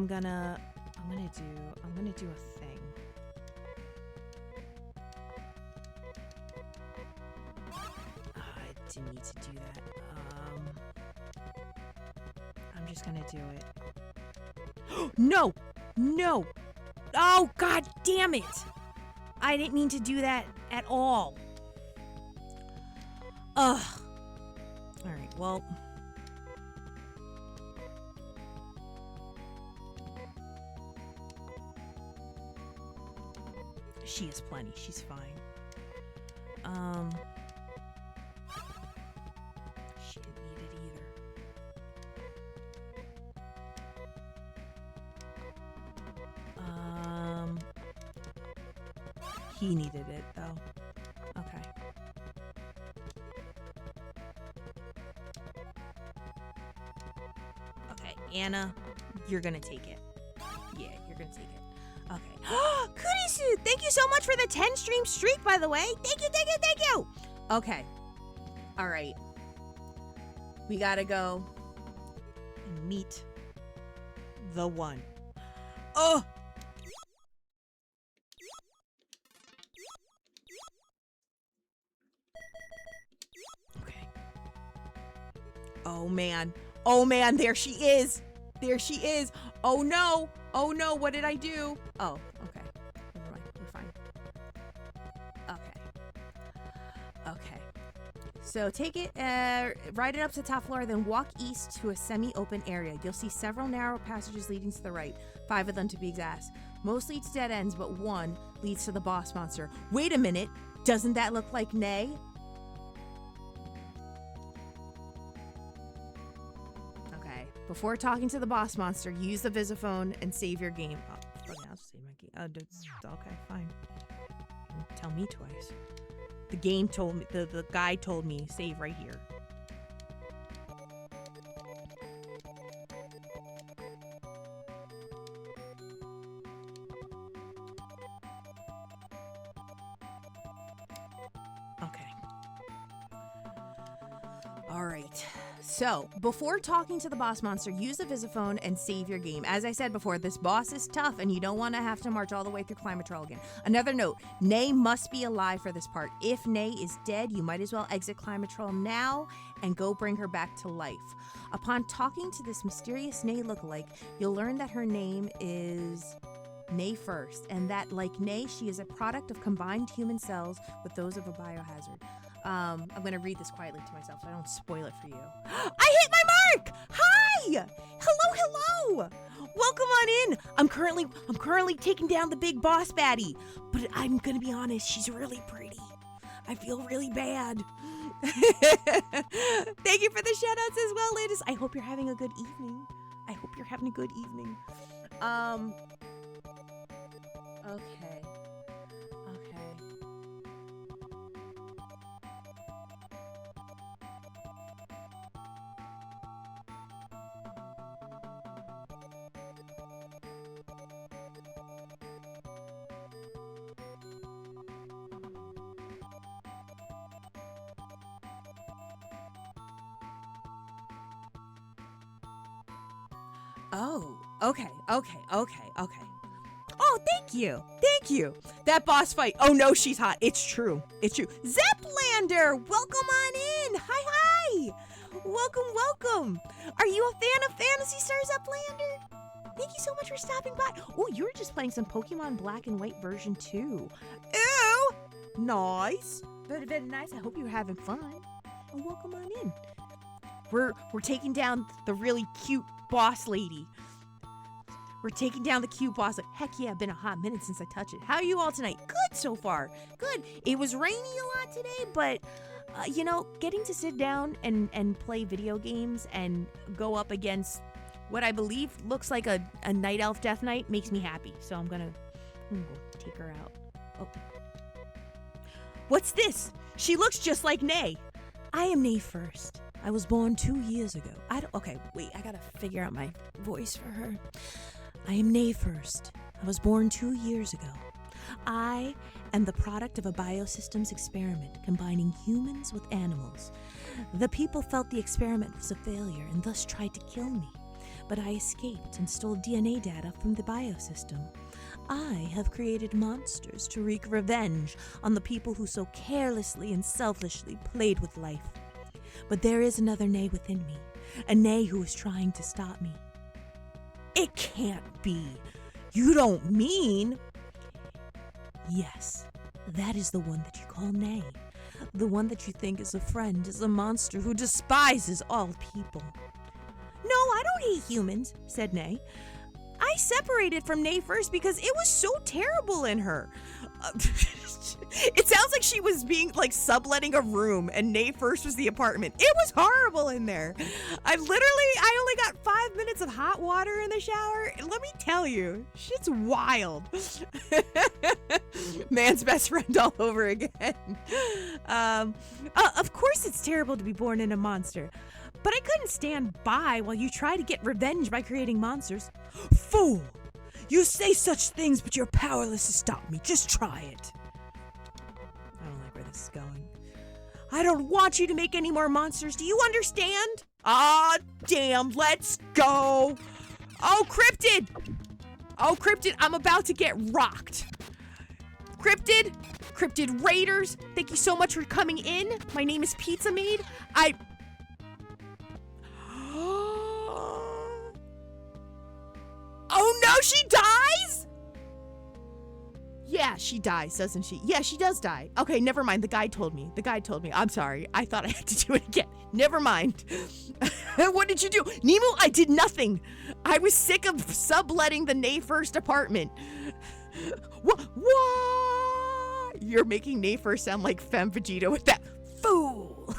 gonna... I'm gonna do a thing. I didn't need to do that. I'm just gonna do it. No! No! Oh, god damn it! I didn't mean to do that at all. Ugh. Alright, well. She is plenty. She's fine. She didn't need it either. He needed it, though. Okay. Okay, Anna, you're gonna take it. Yeah, you're gonna take it. Okay. Kurisu, thank you so much for the 10 stream streak, by the way. Thank you, thank you, thank you. Okay. All right. We gotta go and meet the one. Oh! Okay. Oh, man. Oh, man, there she is. There she is. Oh, no. Oh, no, what did I do? Oh, okay. Never mind. We're fine. Okay. Okay. So take it, ride it up to the top floor, then walk east to a semi-open area. You'll see several narrow passages leading to the right. 5 of them to be exact. Most lead to dead ends, but one leads to the boss monster. Wait a minute. Doesn't that look like Nay? Before talking to the boss monster, use the visiphone and save your game. Oh, okay, I'll just save my game. Okay, fine. Don't tell me twice. The game told me, the guy told me, save right here. Okay. All right. So, before talking to the boss monster, use the visiphone and save your game. As I said before, this boss is tough and you don't want to have to march all the way through Climatrol again. Another note, Nay must be alive for this part. If Nay is dead, you might as well exit Climatrol now and go bring her back to life. Upon talking to this mysterious Nay lookalike, you'll learn that her name is Nay First, and that, like Nay, she is a product of combined human cells with those of a biohazard. I'm gonna read this quietly to myself so I don't spoil it for you. I hit my mark! Hi! Hello! Welcome on in! I'm currently taking down the big boss baddie. But I'm gonna be honest, she's really pretty. I feel really bad. Thank you for the shoutouts as well, ladies. I hope you're having a good evening. Okay. Oh, okay. Oh, thank you. That boss fight. Oh no, she's hot. It's true. Zeplander, welcome on in. Hi. Welcome. Are you a fan of Phantasy Star, Zeplander? Thank you so much for stopping by. Oh, you were just playing some Pokemon Black and White version 2. Ew, nice. Very, very nice. I hope you're having fun. And welcome on in. We're taking down the really cute boss lady. Heck yeah, been a hot minute since I touched it. How are you all tonight? Good so far. Good. It was rainy a lot today, but getting to sit down and play video games and go up against what I believe looks like a night elf death knight makes me happy. So I'm gonna go take her out. Oh. What's this? She looks just like Nay. I am Nay First. I was born 2 years ago. Okay, wait, I gotta figure out my voice for her. I am Nay First. I was born 2 years ago. I am the product of a biosystems experiment combining humans with animals. The people felt the experiment was a failure and thus tried to kill me. but I escaped and stole DNA data from the biosystem. I have created monsters to wreak revenge on the people who so carelessly and selfishly played with life. But there is another Nay within me, a Nay who is trying to stop me. It can't be. You don't mean... Yes, that is the one that you call Nay. The one that you think is a friend is a monster who despises all people. No, I don't hate humans, said Nay. I separated from Nay first because it was so terrible in her. It sounds like she was being subletting a room and Nay first was the apartment. It was horrible in there. I only got 5 minutes of hot water in the shower. And let me tell you, shit's wild. Man's best friend all over again. Of course it's terrible to be born in a monster. But I couldn't stand by while you try to get revenge by creating monsters. Fool! You say such things, but you're powerless to stop me. Just try it. I don't like where this is going. I don't want you to make any more monsters. Do you understand? Ah, damn. Let's go. Oh, Cryptid. Oh, Cryptid, I'm about to get rocked. Cryptid Raiders, thank you so much for coming in. My name is Pizza Maid. Oh no, she dies? Yeah, she dies, doesn't she? Yeah, she does die. Okay, never mind. The guy told me. I'm sorry. I thought I had to do it again. Never mind. What did you do? Nemo, I did nothing. I was sick of subletting the Nay First apartment. What? You're making Nay First sound like Femme Vegeta with that fool.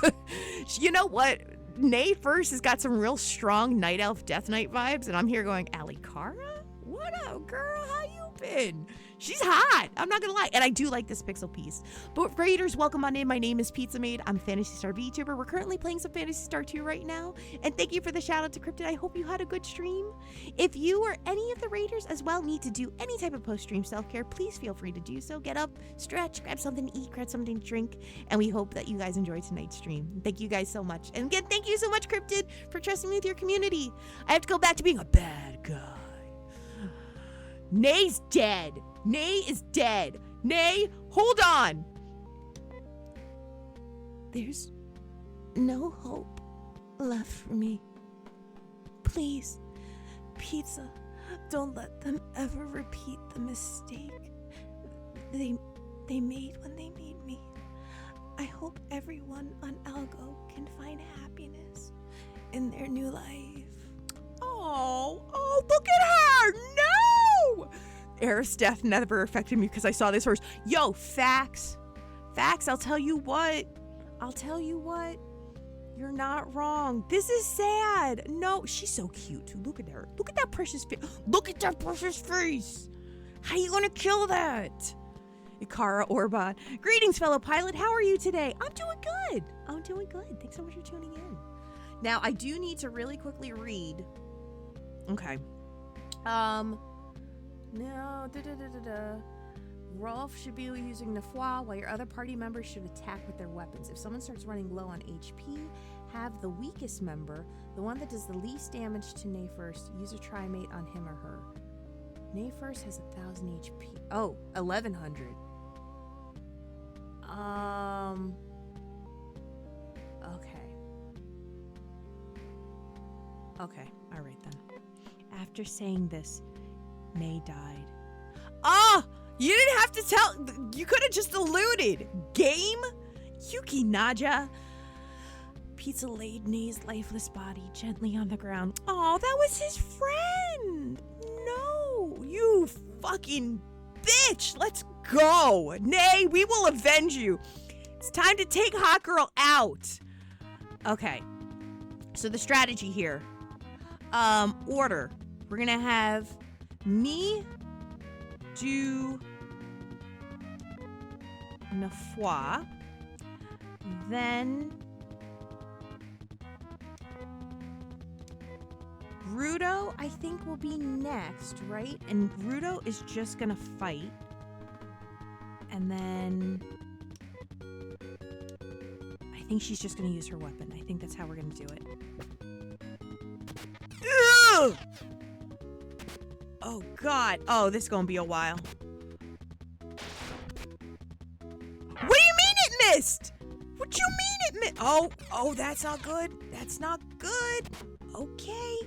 You know what? Nay First has got some real strong Night Elf Death Knight vibes, and I'm here going, Alikara? What up, girl? How you been? She's hot. I'm not gonna lie. And I do like this pixel piece. But Raiders, welcome on in. My name is Pizza Maid. I'm Phantasy Star VTuber. We're currently playing some Phantasy Star II right now. And thank you for the shout out to Cryptid. I hope you had a good stream. If you or any of the Raiders as well need to do any type of post-stream self-care, please feel free to do so. Get up, stretch, grab something to eat, grab something to drink. And we hope that you guys enjoy tonight's stream. Thank you guys so much. And again, thank you so much, Cryptid, for trusting me with your community. I have to go back to being a bad guy. Nay's dead. Nay is dead. Nay, hold on. There's no hope left for me. Please, Pizza, don't let them ever repeat the mistake they made when they made me. I hope everyone on Algo can find happiness in their new life. Oh, look at her! No! Eris' death never affected me because I saw this first. Yo, facts. I'll tell you what. You're not wrong. This is sad. No, she's so cute too. Look at her. Look at that precious face. Look at that precious face. How you gonna kill that? Ikara Orban. Greetings, fellow pilot. How are you today? I'm doing good. Thanks so much for tuning in. Now, I do need to really quickly read. Okay. No, Rolf should be using Nafwa, while your other party members should attack with their weapons. If someone starts running low on HP, have the weakest member, the one that does the least damage to Nay First, use a trimate on him or her. Nay First has 1,000 HP. Oh, 1,100. Okay, alright then. After saying this, Nay died. You didn't have to tell. You could have just alluded. Game? Yuki Naja. Pizza laid Nay's lifeless body gently on the ground. Oh, that was his friend. No, you fucking bitch. Let's go. Nay, we will avenge you. It's time to take Hot Girl out. Okay. So the strategy here. Order. We're gonna have me do Nafwa, then Rudo, I think, will be next, right? And Rudo is just gonna fight, and then I think she's just gonna use her weapon. I think that's how we're gonna do it. Ugh! Oh, God. Oh, this is gonna be a while. What do you mean it missed? What do you mean it missed? Oh, that's not good. That's not good. Okay.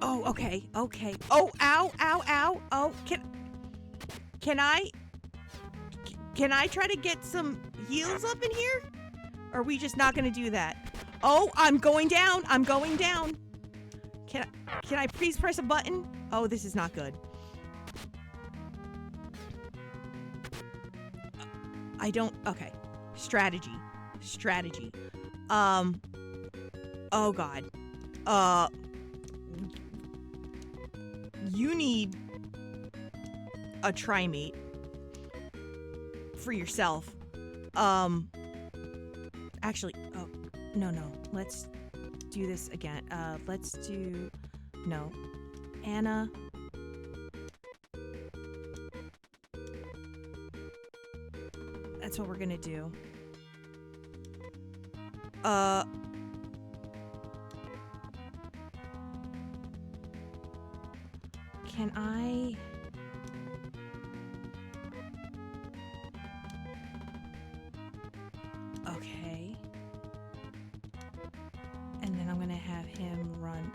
Oh, okay. Oh, ow. Oh, can I try to get some heals up in here? Or are we just not gonna do that? Oh, I'm going down. Can I please press a button? Oh, this is not good. I don't, okay. Strategy. Oh God. You need a trimate for yourself. Actually, oh, no. Let's do this again. Let's do, no. Anna. That's what we're gonna do. Can I... Okay. And then I'm gonna have him run...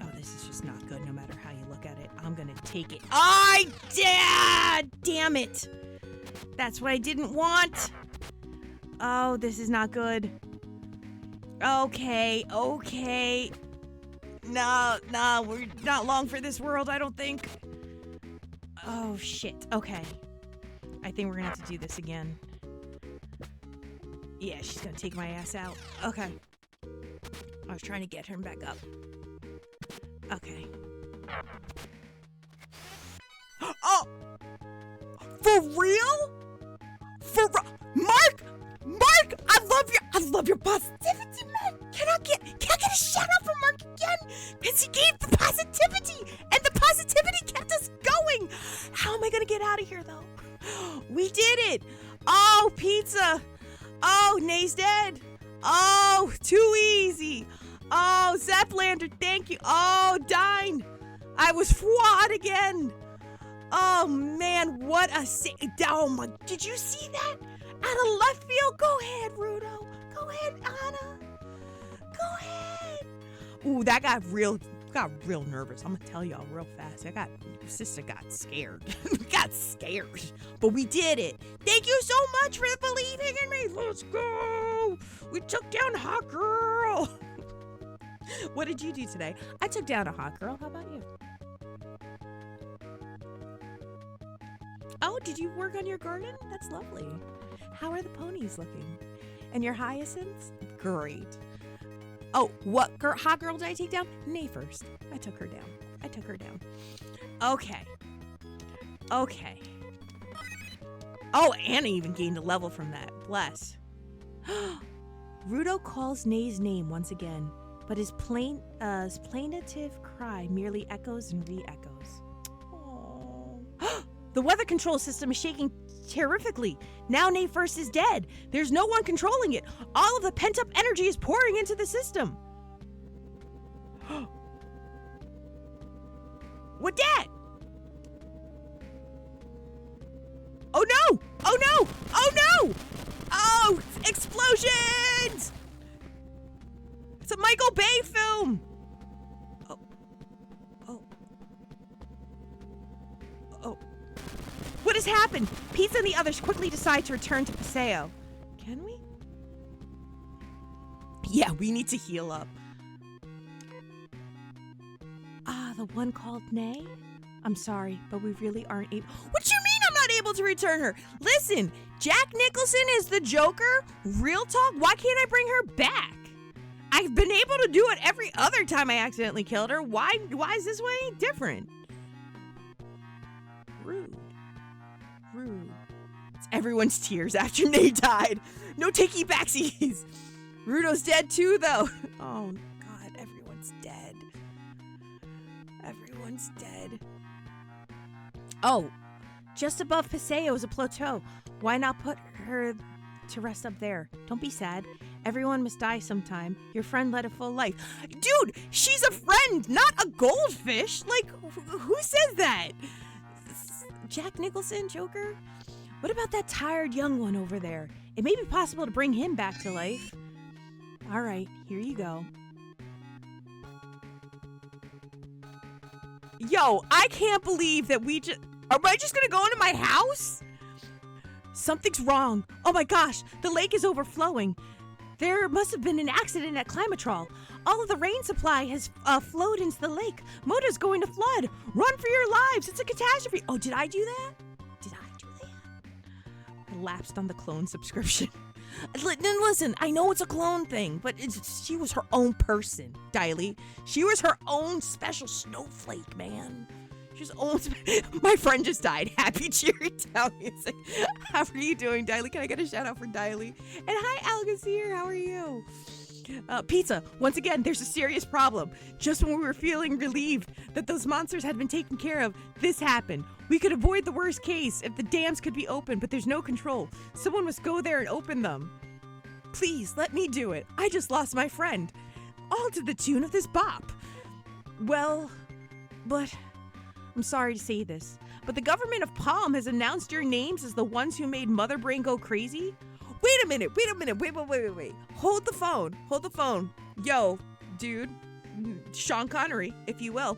Oh, this is just not good no matter how you look at it. I'm gonna take it. Damn it! That's what I didn't want! Oh, this is not good. Okay. No, we're not long for this world, I don't think. Oh, shit. Okay. I think we're gonna have to do this again. Yeah, she's gonna take my ass out. Okay. I was trying to get her back up. Okay. Oh! For real? Mark! I love your positivity, man! Can I get a shout out from Mark again? Because he gave the positivity, and the positivity kept us going! How am I gonna get out of here, though? We did it! Oh, pizza! Oh, Nay's dead! Oh, too easy! Oh, Zeplander, thank you! Oh, Dine! I was flawed again! Oh, man, what a oh my, did you see that? Out of left field? Go ahead, Rudo. Go ahead, Anna. Go ahead. Ooh, that got real nervous. I'm gonna tell y'all real fast. Your sister got scared. Got scared. But we did it. Thank you so much for believing in me. Let's go. We took down Hot Girl. What did you do today? I took down a Hot Girl. How about you? Oh, did you work on your garden? That's lovely. How are the ponies looking? And your hyacinths? Great. Oh, what hot girl did I take down? Nay first. I took her down. Okay. Oh, Anna even gained a level from that. Bless. Rudo calls Nay's name once again, but his plaintive cry merely echoes and re-echoes. The weather control system is shaking terrifically. Now Nay First is dead. There's no one controlling it. All of the pent-up energy is pouring into the system. What that? Oh no! Oh no! Oh no! Oh, explosions! It's a Michael Bay film. Oh. What has happened? Pizza and the others quickly decide to return to Paseo. Can we? Yeah, we need to heal up. Ah, the one called Nay? I'm sorry, but we really aren't able... What do you mean I'm not able to return her? Listen, Jack Nicholson is the Joker? Real talk? Why can't I bring her back? I've been able to do it every other time I accidentally killed her. Why is this one any different? Rude. It's everyone's tears after Nay died. No takey backsies. Rudo's dead too, though. Oh, God, everyone's dead. Everyone's dead. Oh, Just above Paseo is a plateau. Why not put her to rest up there? Don't be sad. Everyone must die sometime. Your friend led a full life. Dude, she's a friend, not a goldfish. Like, who says that? Jack Nicholson, Joker? What about that tired young one over there? It may be possible to bring him back to life. All right, here you go. Yo, I can't believe that we just... Am I just gonna go into my house? Something's wrong. Oh my gosh, the lake is overflowing. There must have been an accident at Climatrol. All of the rain supply has flowed into the lake. Mota's going to flood. Run for your lives. It's a catastrophe. Oh, did I do that? Did I do that? I lapsed on the clone subscription. Listen, I know it's a clone thing, but she was her own person, Diley. She was her own special snowflake, man. She's own. My friend just died. Happy cheery town music. How are you doing, Diley? Can I get a shout out for Diley? And hi, Algazir. How are you? Pizza. Once again, there's a serious problem. Just when we were feeling relieved that those monsters had been taken care of, this happened. We could avoid the worst case if the dams could be opened, but there's no control. Someone must go there and open them. Please, let me do it. I just lost my friend. All to the tune of this bop. Well, but... I'm sorry to say this, but the government of Palm has announced your names as the ones who made Mother Brain go crazy. Wait a minute. Wait. Hold the phone. Yo, dude, Sean Connery, if you will.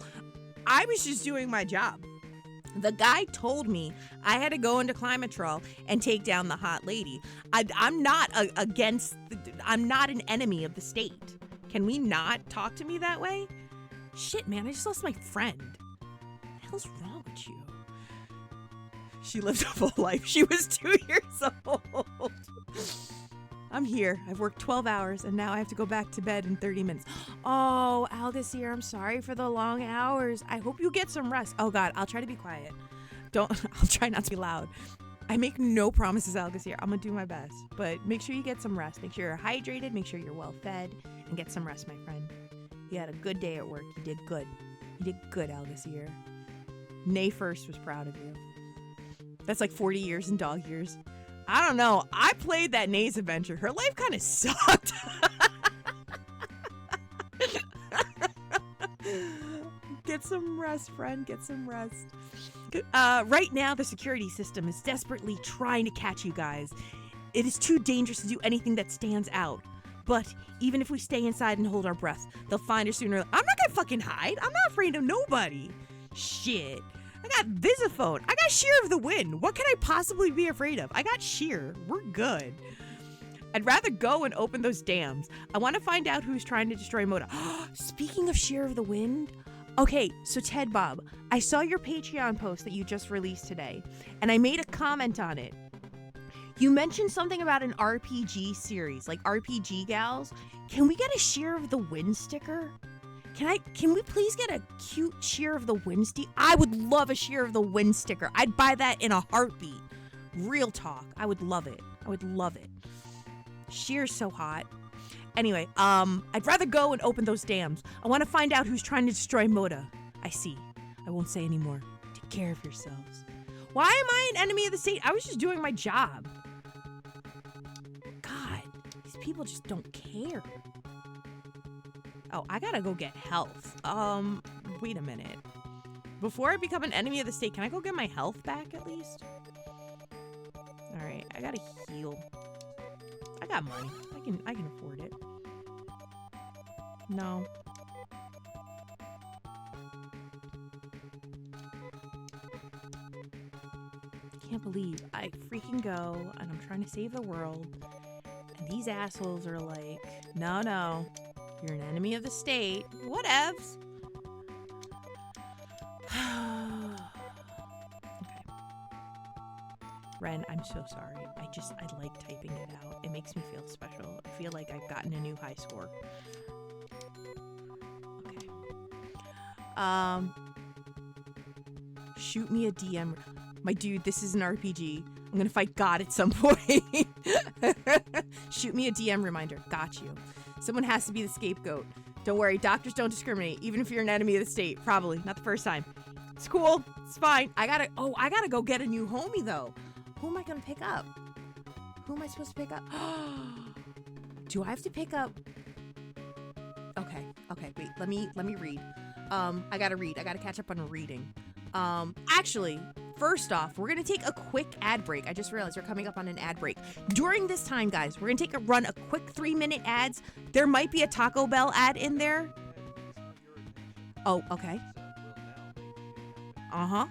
I was just doing my job. The guy told me I had to go into Climatrol and take down the hot lady. I'm not I'm not an enemy of the state. Can we not talk to me that way? Shit, man, I just lost my friend. What the hell's wrong with you? She lived a full life. She was 2 years old. I'm here. I've worked 12 hours and now I have to go back to bed in 30 minutes. Oh, Algazir, I'm sorry for the long hours. I hope you get some rest. Oh God, I'll try to be quiet. I'll try not to be loud. I make no promises, Algazir. I'm gonna do my best, but make sure you get some rest. Make sure you're hydrated, make sure you're well fed, and get some rest, my friend. You had a good day at work. You did good. You did good, Algazir. Nay First was proud of you. That's like 40 years in dog years. I don't know. I played that Nay's adventure. Her life kind of sucked. Get some rest, friend. Get some rest. Right now, the security system is desperately trying to catch you guys. It is too dangerous to do anything that stands out. But even if we stay inside and hold our breath, they'll find us sooner. I'm not gonna fucking hide. I'm not afraid of nobody. Shit. I got Visiphone. I got Shear of the Wind. What can I possibly be afraid of? I got Shear. We're good. I'd rather go and open those dams. I want to find out who's trying to destroy Moda. Speaking of Shear of the Wind. Okay, so Ted Bob, I saw your Patreon post that you just released today, and I made a comment on it. You mentioned something about an RPG series, like RPG Gals. Can we get a Shear of the Wind sticker? Can we please get a cute Shear of the Wind sticker? I would love a Shear of the Wind sticker. I'd buy that in a heartbeat. Real talk. I would love it. I would love it. Shear's so hot. Anyway, I'd rather go and open those dams. I want to find out who's trying to destroy Moda. I see. I won't say anymore. Take care of yourselves. Why am I an enemy of the state? I was just doing my job. God, these people just don't care. Oh, I gotta go get health. Wait a minute. Before I become an enemy of the state, can I go get my health back at least? Alright, I gotta heal. I got money. I can afford it. No. Can't believe I freaking go and I'm trying to save the world. And these assholes are like, no. You're an enemy of the state. Whatevs. Okay. Ren, I'm so sorry. I like typing it out. It makes me feel special. I feel like I've gotten a new high score. Okay. Shoot me a DM. My dude, this is an RPG. I'm gonna fight God at some point. Shoot me a DM reminder. Got you. Someone has to be the scapegoat. Don't worry, doctors don't discriminate, even if you're an enemy of the state. Probably. Not the first time. It's cool. It's fine. I gotta go get a new homie though. Who am I gonna pick up? Who am I supposed to pick up? Do I have to pick up? Okay, wait, let me read. I gotta read. I gotta catch up on reading. Actually, first off, we're gonna take a quick ad break. I just realized we're coming up on an ad break. During this time, guys, we're gonna run a quick 3-minute ads. There might be a Taco Bell ad in there. Oh, okay. Uh-huh.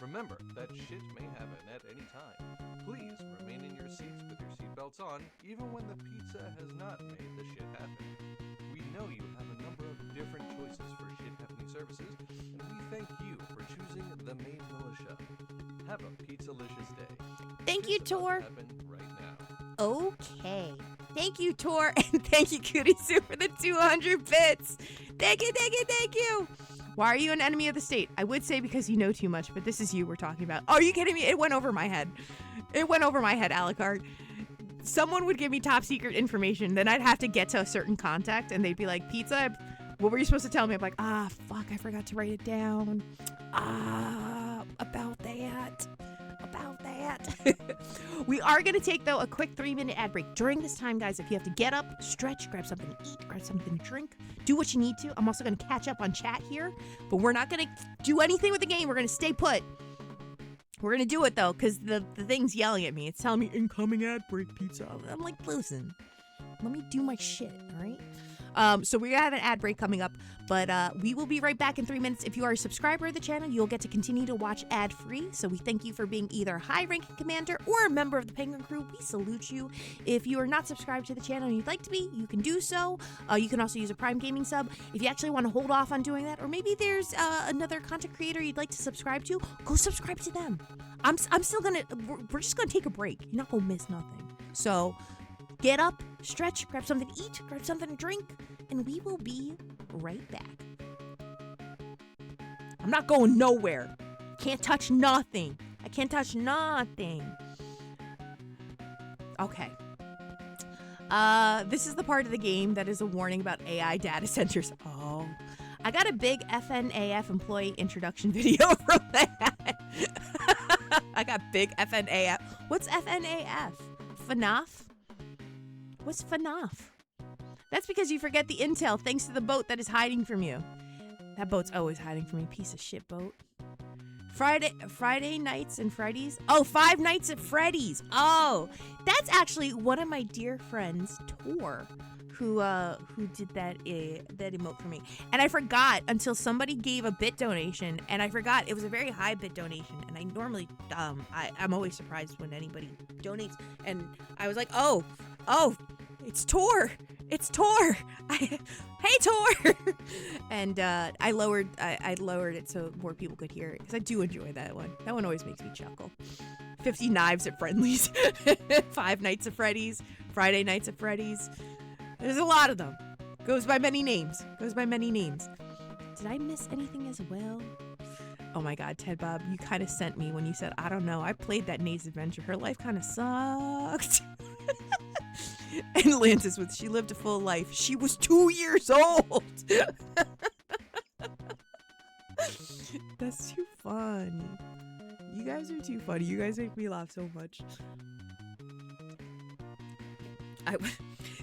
Remember that shit may happen at any time. Please remain in your seats with your seatbelts on, even when the pizza has not made the shit happen. We know you have a number of different choices for shit happening services, and we thank you for choosing the Maid Militia. Have a pizza-licious day. Thank you, Tor. Right now. Okay. Thank you, Tor, and thank you, Cootie Sue, for the 200 bits. Thank you, thank you, thank you. Why are you an enemy of the state? I would say because you know too much, but this is you we're talking about. Oh, are you kidding me? It went over my head. It went over my head, Alucard. Someone would give me top secret information, then I'd have to get to a certain contact, and they'd be like, Pizza, what were you supposed to tell me? I'm like, fuck, I forgot to write it down. About that. We are going to take, though, a quick 3-minute ad break. During this time, guys, if you have to get up, stretch, grab something to eat, grab something to drink, do what you need to. I'm also going to catch up on chat here, but we're not going to do anything with the game. We're going to stay put. We're going to do it, though, because the thing's yelling at me. It's telling me, incoming ad break, Pizza. I'm like, listen, let me do my shit, all right? So we're going to have an ad break coming up, but we will be right back in 3 minutes. If you are a subscriber of the channel, you'll get to continue to watch ad-free. So we thank you for being either a high-ranking commander or a member of the Penguin Crew. We salute you. If you are not subscribed to the channel and you'd like to be, you can do so. You can also use a Prime Gaming sub. If you actually want to hold off on doing that, or maybe there's another content creator you'd like to subscribe to, go subscribe to them. I'm still going to, we're just going to take a break. You're not going to miss nothing. So get up, stretch, grab something to eat, grab something to drink, and we will be right back. I'm not going nowhere. Can't touch nothing. I can't touch nothing. Okay. This is the part of the game that is a warning about AI data centers. Oh, I got a big FNAF employee introduction video from that. I got big FNAF. What's FNAF? FNAF? What's FNAF? That's because you forget the intel thanks to the boat that is hiding from you. That boat's always hiding from me. Piece of shit boat. Friday nights and Freddy's. Oh, Five Nights at Freddy's. Oh, that's actually one of my dear friends, Tor, who did that emote for me. And I forgot until somebody gave a bit donation, and I forgot it was a very high bit donation. And I normally, I'm always surprised when anybody donates. And I was like, oh, it's Tor. It's Tor. Hey, Tor. And I lowered it so more people could hear it because I do enjoy that one. That one always makes me chuckle. 50 Knives at Friendly's. Five Nights at Freddy's. Friday Nights at Freddy's. There's a lot of them. Goes by many names. Did I miss anything as well? Oh my God, Ted Bob, you kind of sent me when you said, I don't know, I played that Nate's Adventure. Her life kind of sucked. And Lantis with, she lived a full life. She was 2 years old. That's too funny. You guys are too funny. You guys make me laugh so much.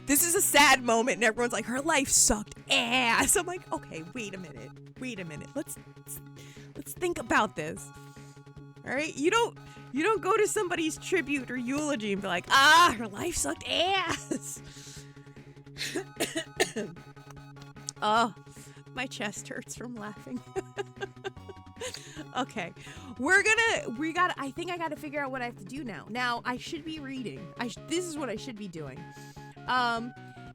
This is a sad moment and everyone's like, her life sucked ass. I'm like, okay, wait a minute. Let's think about this. All right? You don't go to somebody's tribute or eulogy and be like, her life sucked ass. Oh, my chest hurts from laughing. Okay, I think I gotta figure out what I have to do now. Now, I should be reading. This is what I should be doing.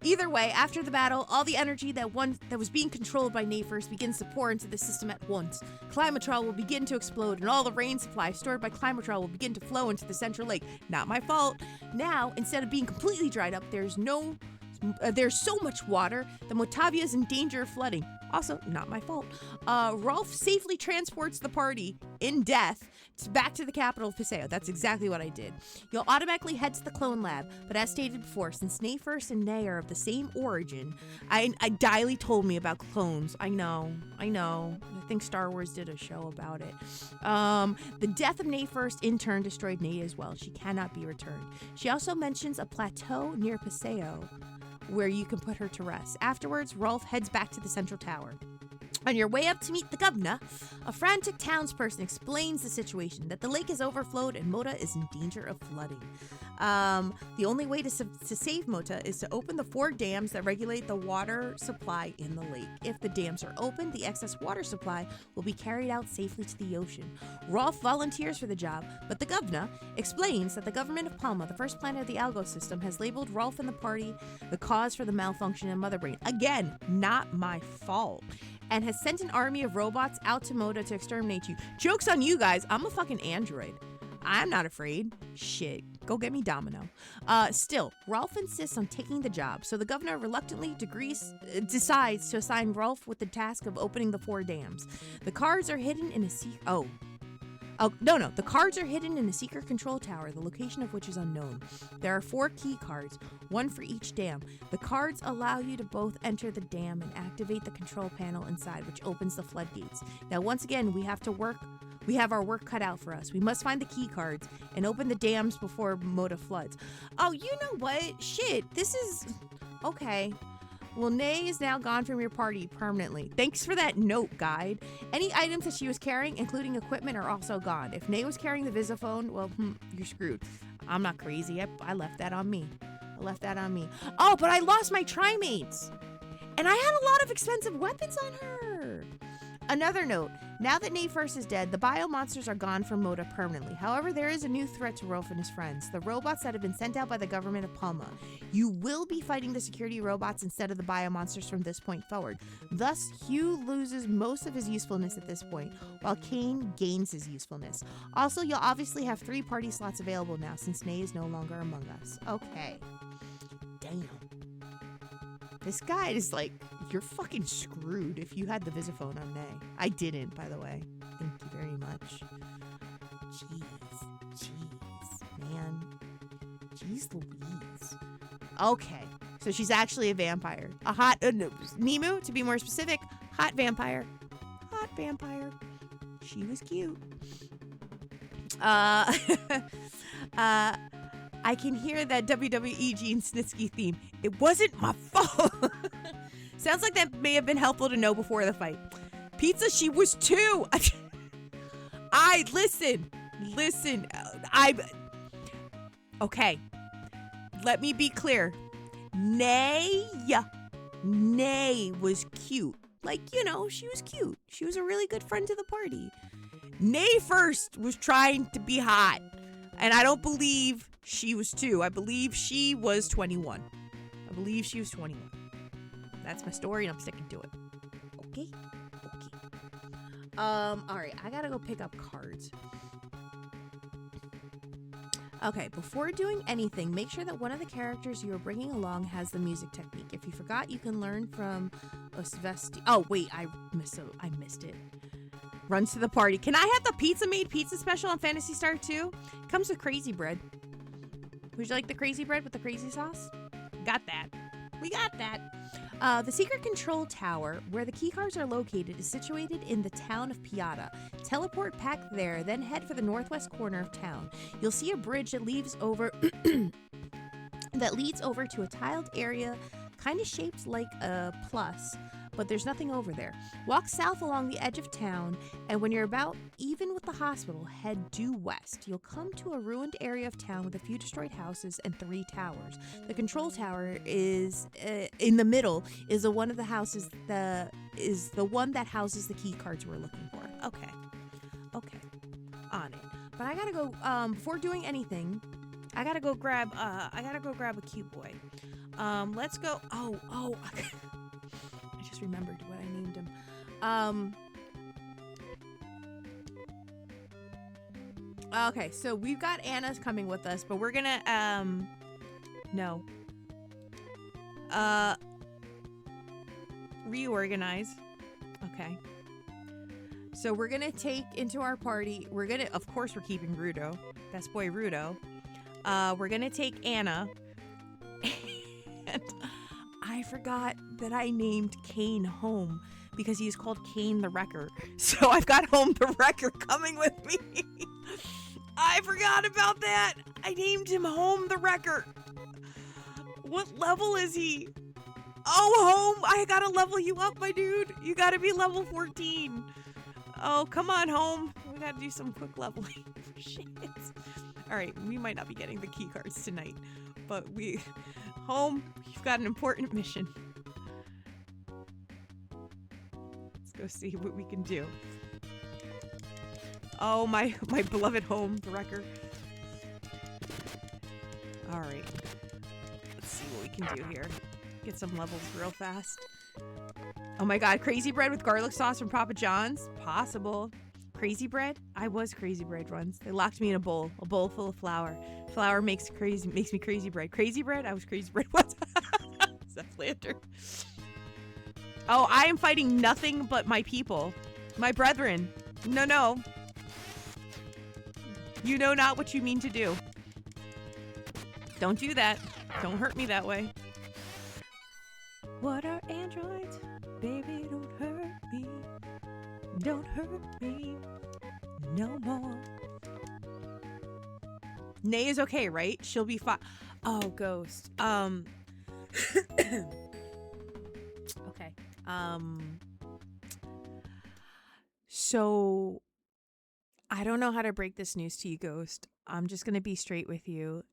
Either way, after the battle, all the energy that was being controlled by Nafers begins to pour into the system at once. Climatrol will begin to explode, and all the rain supply stored by Climatrol will begin to flow into the central lake. Not my fault. Now, instead of being completely dried up, there's so much water that Motavia is in danger of flooding. Also, not my fault. Rolf safely transports the party, in death, back to the capital of Paseo. That's exactly what I did. You'll automatically head to the clone lab, but as stated before, since Nayfirst and Nay are of the same origin, Diley told me about clones. I know. I think Star Wars did a show about it. The death of Nayfirst in turn destroyed Nay as well. She cannot be returned. She also mentions a plateau near Paseo where you can put her to rest. Afterwards, Rolf heads back to the central tower. On your way up to meet the governor, a frantic townsperson explains the situation, that the lake is overflowed and Mota is in danger of flooding. The only way to save Mota is to open the 4 dams that regulate the water supply in the lake. If the dams are opened, the excess water supply will be carried out safely to the ocean. Rolf volunteers for the job, but the governor explains that the government of Palma, the first planet of the Algo system, has labeled Rolf and the party the cause for the malfunction in Mother Brain. Again, not my fault. And has sent an army of robots out to Mota to exterminate you. Joke's on you guys. I'm a fucking android. I'm not afraid. Shit. Go get me Domino. Still, Rolf insists on taking the job, so the governor reluctantly decides to assign Rolf with the task of opening the 4 dams. The cards are hidden in a the cards are hidden in a secret control tower, the location of which is unknown. There are 4 key cards, 1 for each dam. The cards allow you to both enter the dam and activate the control panel inside, which opens the floodgates. Now, once again, we have our work cut out for us. We must find the key cards and open the dams before Mota floods. Oh, you know what? Shit, this is... Okay. Well, Nay is now gone from your party permanently. Thanks for that note, guide. Any items that she was carrying, including equipment, are also gone. If Nay was carrying the Visiphone, well, you're screwed. I'm not crazy. I left that on me. Oh, but I lost my Trimates. And I had a lot of expensive weapons on her. Another note, now that Nayfirst is dead, the biomonsters are gone from Mota permanently. However, there is a new threat to Rolf and his friends, the robots that have been sent out by the government of Palma. You will be fighting the security robots instead of the biomonsters from this point forward. Thus, Hugh loses most of his usefulness at this point, while Kane gains his usefulness. Also, you'll obviously have 3 party slots available now, since Nay is no longer among us. Okay. Damn. This guy is like, you're fucking screwed if you had the Visiphone on Nay. I didn't, by the way. Thank you very much. Jeez, man. Jeez Louise. Okay, so she's actually a vampire. A hot, Nemu, to be more specific, hot vampire. Hot vampire. She was cute. I can hear that WWE Gene Snitsky theme. It wasn't my fault. Sounds like that may have been helpful to know before the fight. Pizza, she was 2. Listen. Okay. Let me be clear. Nay was cute. Like, she was cute. She was a really good friend to the party. Nayfirst was trying to be hot. And I don't believe she was 2. I believe she was 21. That's my story, and I'm sticking to it. Okay. All right. I gotta go pick up cards. Okay. Before doing anything, make sure that one of the characters you are bringing along has the music technique. If you forgot, you can learn from Osvesti. Oh wait, I missed it. Runs to the party. Can I have the Pizza Made Pizza Special on Phantasy Star II? Comes with crazy bread. Would you like the crazy bread with the crazy sauce? Got that. We got that. The secret control tower, where the keycards are located, is situated in the town of Piata. Teleport back there, then head for the northwest corner of town. You'll see a bridge that leads over to a tiled area, kind of shaped like a plus, but there's nothing over there. Walk south along the edge of town, and when you're about even with the hospital, head due west. You'll come to a ruined area of town with a few destroyed houses and 3 towers. The control tower is in the middle. Is the one of the houses is the one that houses the key cards we're looking for. Okay, on it. But I gotta go. Before doing anything, I gotta go grab a cute boy. Let's go. Oh. I just remembered what I named him. Okay, so we've got Anna's coming with us, but we're gonna reorganize. Okay. So we're gonna take into our party. Of course, we're keeping Rudo, best boy Rudo. We're gonna take Anna, and I forgot that I named Kane Home because he's called Kane the Wrecker. So I've got Home the Wrecker coming with me. I forgot about that. I named him Home the Wrecker. What level is he? Oh, Home, I gotta level you up, my dude. You gotta be level 14. Oh, come on, Home. We gotta do some quick leveling. Shit. All right, we might not be getting the key cards tonight, but Home, you've got an important mission. Let's go see what we can do. Oh, my beloved Home, the Wrecker. All right. Let's see what we can do here. Get some levels real fast. Oh my god, crazy bread with garlic sauce from Papa John's? Possible. Crazy bread? I was crazy bread once. They locked me in a bowl full of flour. Flour makes me crazy bread. Crazy bread? I was crazy bread once. Is that Flander? Oh, I am fighting nothing but my people. My brethren. No. You know not what you mean to do. Don't do that. Don't hurt me that way. What are androids? Baby, don't hurt me. Don't hurt me no more. Nay is okay, right? She'll be fine. Oh, Ghost. Okay. So I don't know how to break this news to you, Ghost. I'm just gonna be straight with you.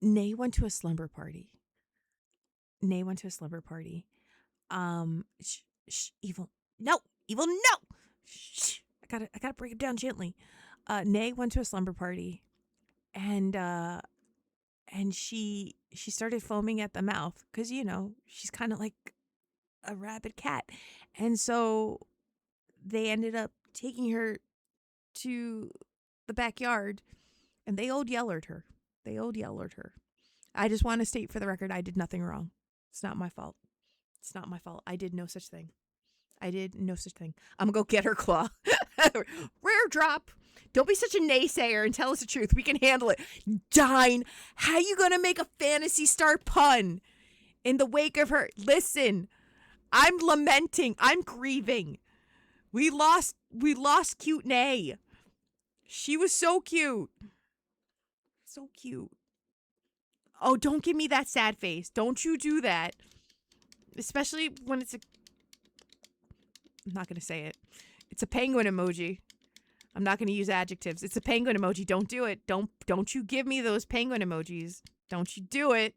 Nay went to a slumber party. Evil. No! Evil, no! Shh. I gotta break him down gently. Nay went to a slumber party, and she started foaming at the mouth because she's kind of like a rabid cat, and so they ended up taking her to the backyard, and they old yellered her. I just want to state for the record, I did nothing wrong. It's not my fault. I did no such thing. I'm gonna go get her claw. Rare drop. Don't be such a naysayer and tell us the truth. We can handle it. Dine, how you gonna make a Phantasy Star pun in the wake of her? Listen, I'm lamenting. I'm grieving. We lost cute Nay. She was so cute. So cute. Oh, don't give me that sad face. Don't you do that. Especially when it's I'm not going to say it. It's a penguin emoji. I'm not going to use adjectives. It's a penguin emoji. Don't do it. Don't you give me those penguin emojis. Don't you do it.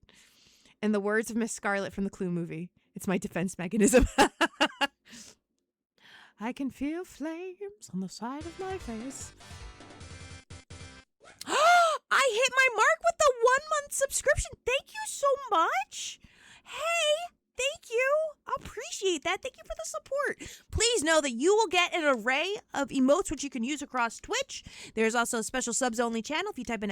In the words of Miss Scarlet from the Clue movie, it's my defense mechanism. I can feel flames on the side of my face. I hit my mark with the 1-month subscription. Thank you so much. Hey, thank you. I appreciate that. Thank you for the support. Please know that you will get an array of emotes which you can use across Twitch. There's also a special subs only channel if you type in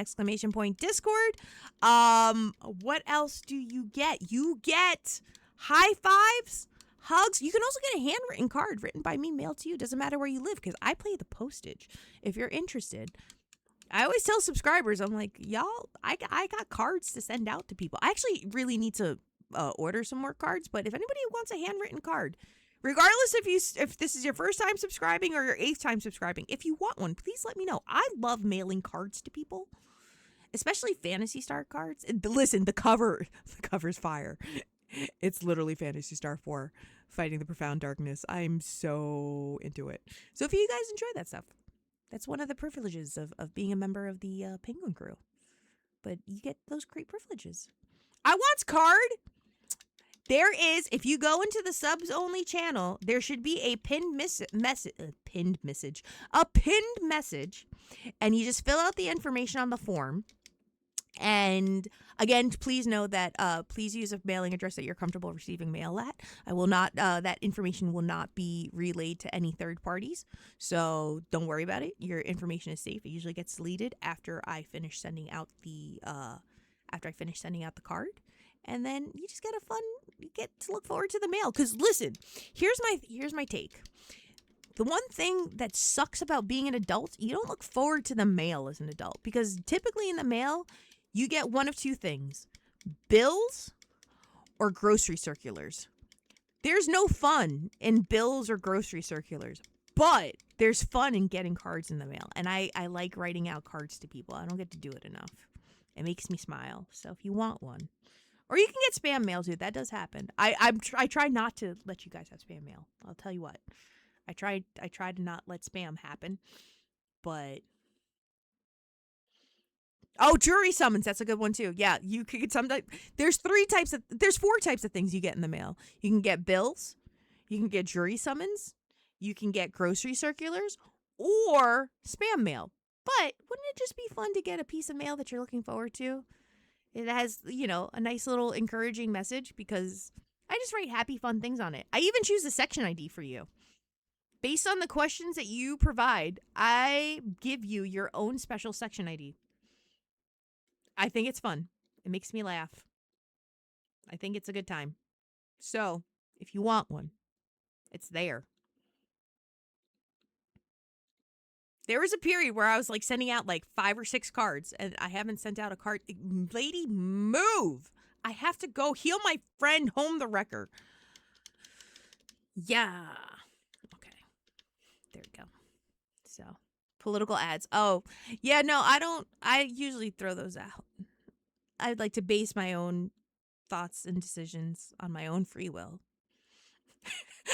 !Discord. What else do you get? You get high fives, hugs. You can also get a handwritten card written by me, mailed to you. Doesn't matter where you live because I pay the postage if you're interested. I always tell subscribers, I'm like, y'all, I got cards to send out to people. I actually really need to order some more cards, but if anybody wants a handwritten card, regardless if this is your first time subscribing or your 8th time subscribing, if you want one, please let me know. I love mailing cards to people, especially Phantasy Star cards. And listen, the cover's fire. It's literally Phantasy Star IV, Fighting the Profound Darkness. I'm so into it. So if you guys enjoy that stuff, that's one of the privileges of being a member of the Penguin crew. But you get those great privileges. I want card. There is, if you go into the subs only channel, there should be a pinned message, and you just fill out the information on the form. And again, please know that please use a mailing address that you're comfortable receiving mail at. I will not, that information will not be relayed to any third parties. So don't worry about it. Your information is safe. It usually gets deleted after I finish sending out the card. And then you just get to look forward to the mail. Because listen, here's my take. The one thing that sucks about being an adult, you don't look forward to the mail as an adult. Because typically in the mail, you get one of two things. Bills or grocery circulars. There's no fun in bills or grocery circulars. But there's fun in getting cards in the mail. And I like writing out cards to people. I don't get to do it enough. It makes me smile. So if you want one. Or you can get spam mail too. That does happen. I try not to let you guys have spam mail. I'll tell you what. I try to not let spam happen. But oh, jury summons. That's a good one too. Yeah, you could sometimes. There's 4 types of things you get in the mail. You can get bills. You can get jury summons. You can get grocery circulars or spam mail. But wouldn't it just be fun to get a piece of mail that you're looking forward to? It has, a nice little encouraging message because I just write happy, fun things on it. I even choose a section ID for you. Based on the questions that you provide, I give you your own special section ID. I think it's fun. It makes me laugh. I think it's a good time. So, if you want one, it's there. There was a period where I was sending out 5 or 6 cards, and I haven't sent out a card. Lady, move! I have to go heal my friend home the wrecker. Yeah. Okay. There we go. So, political ads. Oh, yeah, no, I usually throw those out. I'd like to base my own thoughts and decisions on my own free will.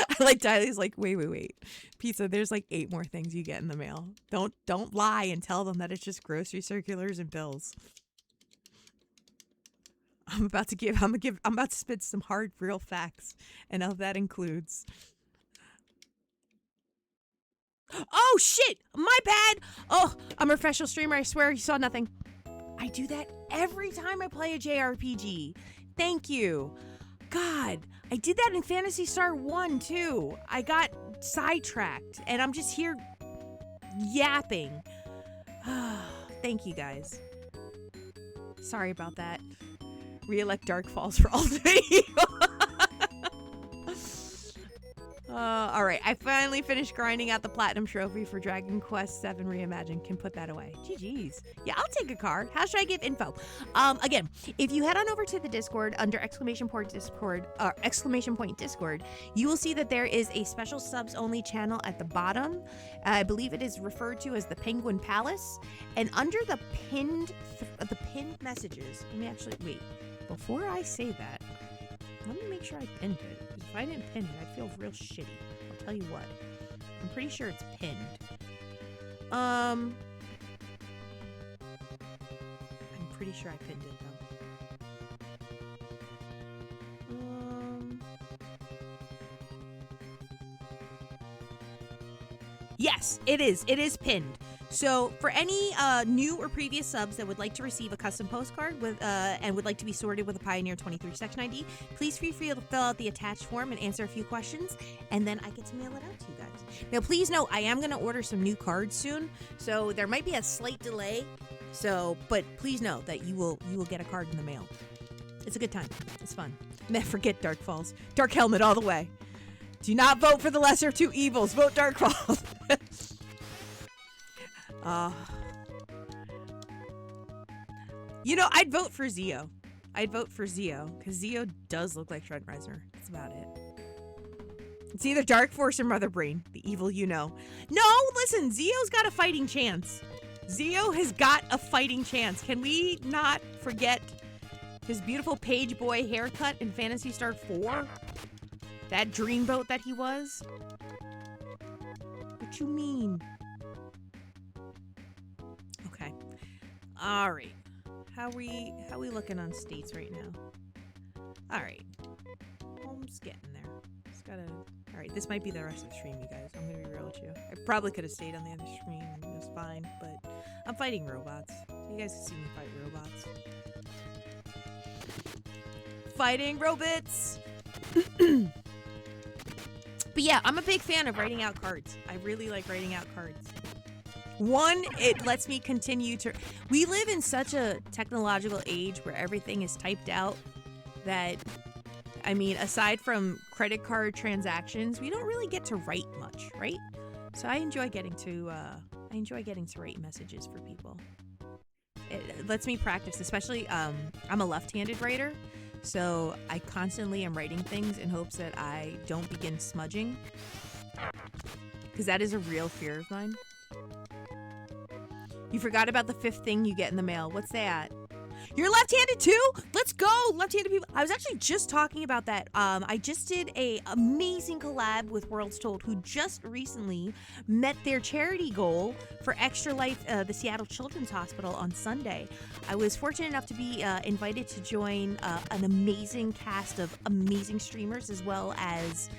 I like Diley's wait. Pizza, there's 8 more things you get in the mail. Don't lie and tell them that it's just grocery circulars and bills. I'm about to spit some hard real facts, and that includes. Oh shit! My bad! Oh, I'm a professional streamer, I swear you saw nothing. I do that every time I play a JRPG. Thank you. God, I did that in Phantasy Star I too. I got sidetracked and I'm just here yapping. Thank you guys. Sorry about that. Re-elect Dark Falls for Ultimate Evil. All right, I finally finished grinding out the Platinum Trophy for Dragon Quest VII Reimagined. Can put that away. GG's. Yeah, I'll take a card. How should I give info? Again, if you head on over to the Discord under exclamation point Discord, you will see that there is a special subs only channel at the bottom. I believe it is referred to as the Penguin Palace. And under the pinned messages, let me actually wait. Before I say that, let me make sure I pinned it. Because if I didn't pin it, I'd feel real shitty. I'll tell you what. I'm pretty sure it's pinned. I'm pretty sure I pinned it, though. Yes, it is. It is pinned. So for any new or previous subs that would like to receive a custom postcard with and would like to be sorted with a Pioneer 23 section ID, please feel free to fill out the attached form and answer a few questions, and then I get to mail it out to you guys. Now, please note, I am going to order some new cards soon, so there might be a slight delay. But please know that you will get a card in the mail. It's a good time. It's fun. Never forget Dark Falls. Dark Helmet all the way. Do not vote for the lesser of two evils. Vote Dark Falls. I'd vote for Zio. Because Zio does look like Trent Reznor. That's about it. It's either Dark Force or Mother Brain, the evil you know. No, listen, Zio's got a fighting chance. Zio has got a fighting chance. Can we not forget his beautiful page boy haircut in Phantasy Star IV? That dreamboat that he was? What you mean? Okay. All right. How we looking on states right now? All right. Home's getting there. Just gotta. All right. This might be the rest of the stream, you guys. I'm gonna be real with you. I probably could have stayed on the other stream and it was fine, but I'm fighting robots. You guys can see me fight robots. Fighting robots. But yeah, I'm a big fan of writing out cards. I really like writing out cards. One, it lets me continue to... We live in such a technological age where everything is typed out that, I mean, aside from credit card transactions, we don't really get to write much, right? So I enjoy getting to write messages for people. It lets me practice, especially I'm a left-handed writer, so I constantly am writing things in hopes that I don't begin smudging, because that is a real fear of mine. You forgot about the 5th thing you get in the mail. What's that? You're left-handed too? Let's go, left-handed people. I was actually just talking about that. I just did a amazing collab with Worlds Told, who just recently met their charity goal for Extra Life, the Seattle Children's Hospital, on Sunday. I was fortunate enough to be invited to join an amazing cast of amazing streamers, as well as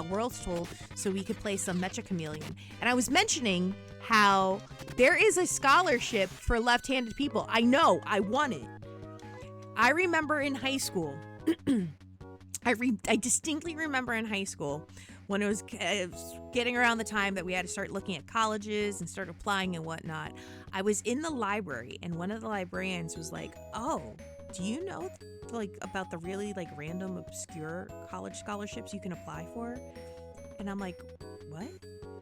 Worlds Told, so we could play some Mecha Chameleon. And I was mentioning how there is a scholarship for left-handed people. I know, I want it. I remember in high school, I distinctly remember in high school when it was getting around the time that we had to start looking at colleges and start applying and whatnot. I was in the library, and one of the librarians was like, "Oh, do you know like about the really like random obscure college scholarships you can apply for?" And I'm like, "What?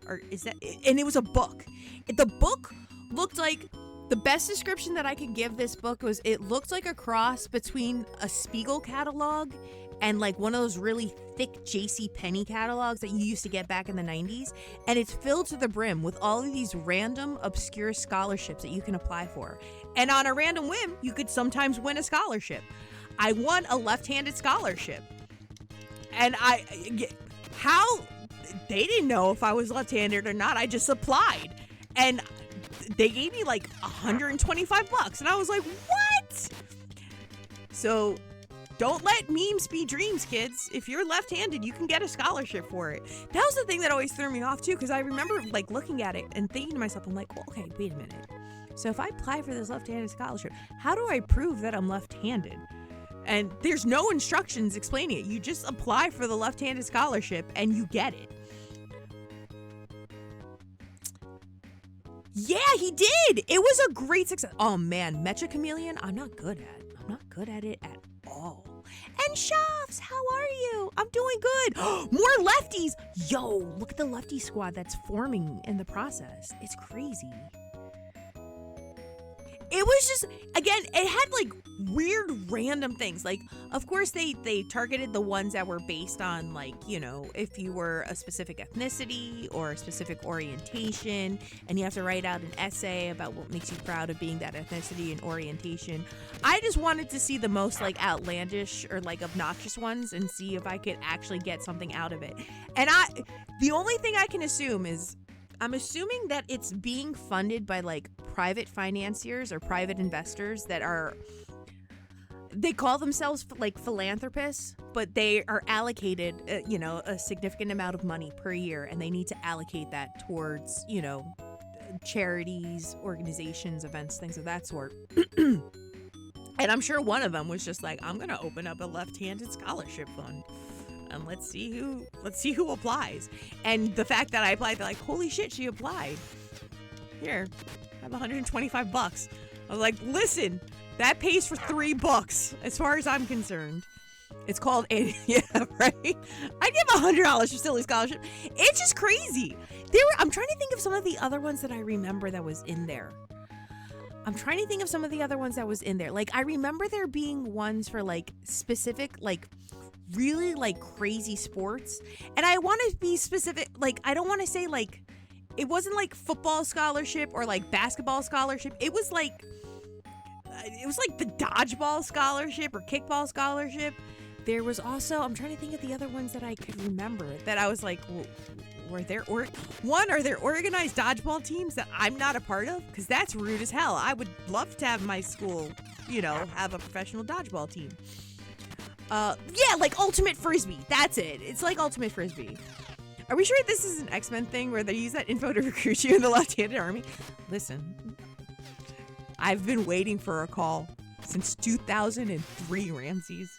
Or is that?" And it was a book. The book looked like, the best description that I could give this book was, it looked like a cross between a Spiegel catalog and like one of those really thick J.C. Penney catalogs that you used to get back in the 90s. And it's filled to the brim with all of these random obscure scholarships that you can apply for. And on a random whim, you could sometimes win a scholarship. I won a left-handed scholarship. And how, they didn't know if I was left-handed or not. I just applied. And they gave me like $125. And I was like, what? So don't let memes be dreams, kids. If you're left-handed, you can get a scholarship for it. That was the thing that always threw me off too, because I remember like looking at it and thinking to myself, I'm like, well, okay, wait a minute. So if I apply for this left-handed scholarship, how do I prove that I'm left-handed? And there's no instructions explaining it. You just apply for the left-handed scholarship and you get it. Yeah, he did. It was a great success. Oh man, Mecha Chameleon, I'm not good at it at all. And Shafts, how are you? I'm doing good. More lefties. Yo, look at the lefty squad that's forming in the process. It's crazy. It was just, again, it had like weird random things. Like, of course, they targeted the ones that were based on, like, you know, if you were a specific ethnicity or a specific orientation, and you have to write out an essay about what makes you proud of being that ethnicity and orientation. I just wanted to see the most like outlandish or like obnoxious ones and see if I could actually get something out of it. And the only thing I can assume is, I'm assuming that it's being funded by like private financiers or private investors that are, they call themselves like philanthropists, but they are allocated, a significant amount of money per year, and they need to allocate that towards, charities, organizations, events, things of that sort. And I'm sure one of them was just like, I'm going to open up a left-handed scholarship fund. And let's see who applies. And the fact that I applied, they're like, holy shit, she applied. Here, I have $125. I was like, listen, that pays for 3 books, as far as I'm concerned. It's called, yeah, right? I give $100 for silly scholarship. It's just crazy. I'm trying to think of some of the other ones that I remember that was in there. Like, I remember there being ones for like specific, like really like crazy sports. And I want to be specific. Like, I don't want to say like, it wasn't like football scholarship or like basketball scholarship. It was like the dodgeball scholarship or kickball scholarship. There was also, I'm trying to think of the other ones that I could remember that I was like, well, are there organized dodgeball teams that I'm not a part of? Because that's rude as hell. I would love to have my school, have a professional dodgeball team. Yeah, like Ultimate Frisbee. That's it. It's like Ultimate Frisbee. Are we sure this is an X-Men thing where they use that info to recruit you in the left-handed army? Listen, I've been waiting for a call since 2003, Ramses.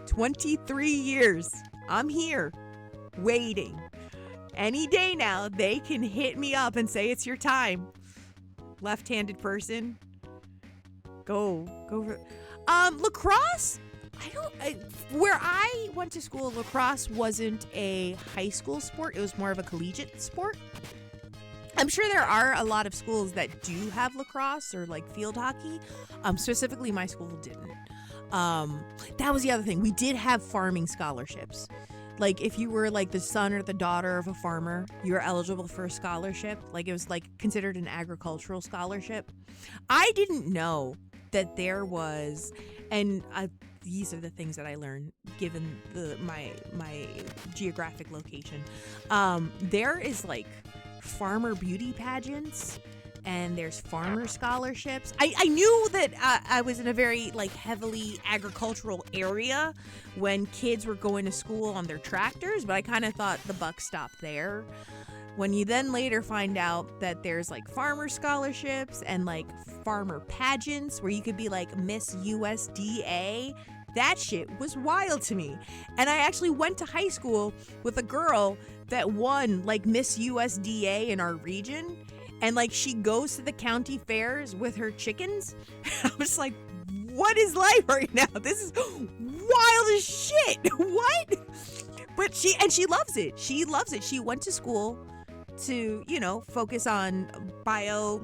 23 years. I'm here, waiting. Any day now, they can hit me up and say it's your time. Left-handed person. Go. Lacrosse? Where I went to school, lacrosse wasn't a high school sport. It was more of a collegiate sport. I'm sure there are a lot of schools that do have lacrosse or like field hockey. Specifically, my school didn't. That was the other thing. We did have farming scholarships. Like if you were like the son or the daughter of a farmer, you were eligible for a scholarship. Like it was like considered an agricultural scholarship. I didn't know that there was, and these are the things that I learned given my geographic location. There is like farmer beauty pageants, and there's farmer scholarships. I knew that I was in a very like heavily agricultural area when kids were going to school on their tractors, but I kind of thought the buck stopped there. When you then later find out that there's like farmer scholarships and like farmer pageants where you could be like Miss USDA, that shit was wild to me. And I actually went to high school with a girl that won like Miss USDA in our region. And like she goes to the county fairs with her chickens. I was like, what is life right now? This is wild as shit. What? But she loves it. She loves it. She went to school to, focus on oh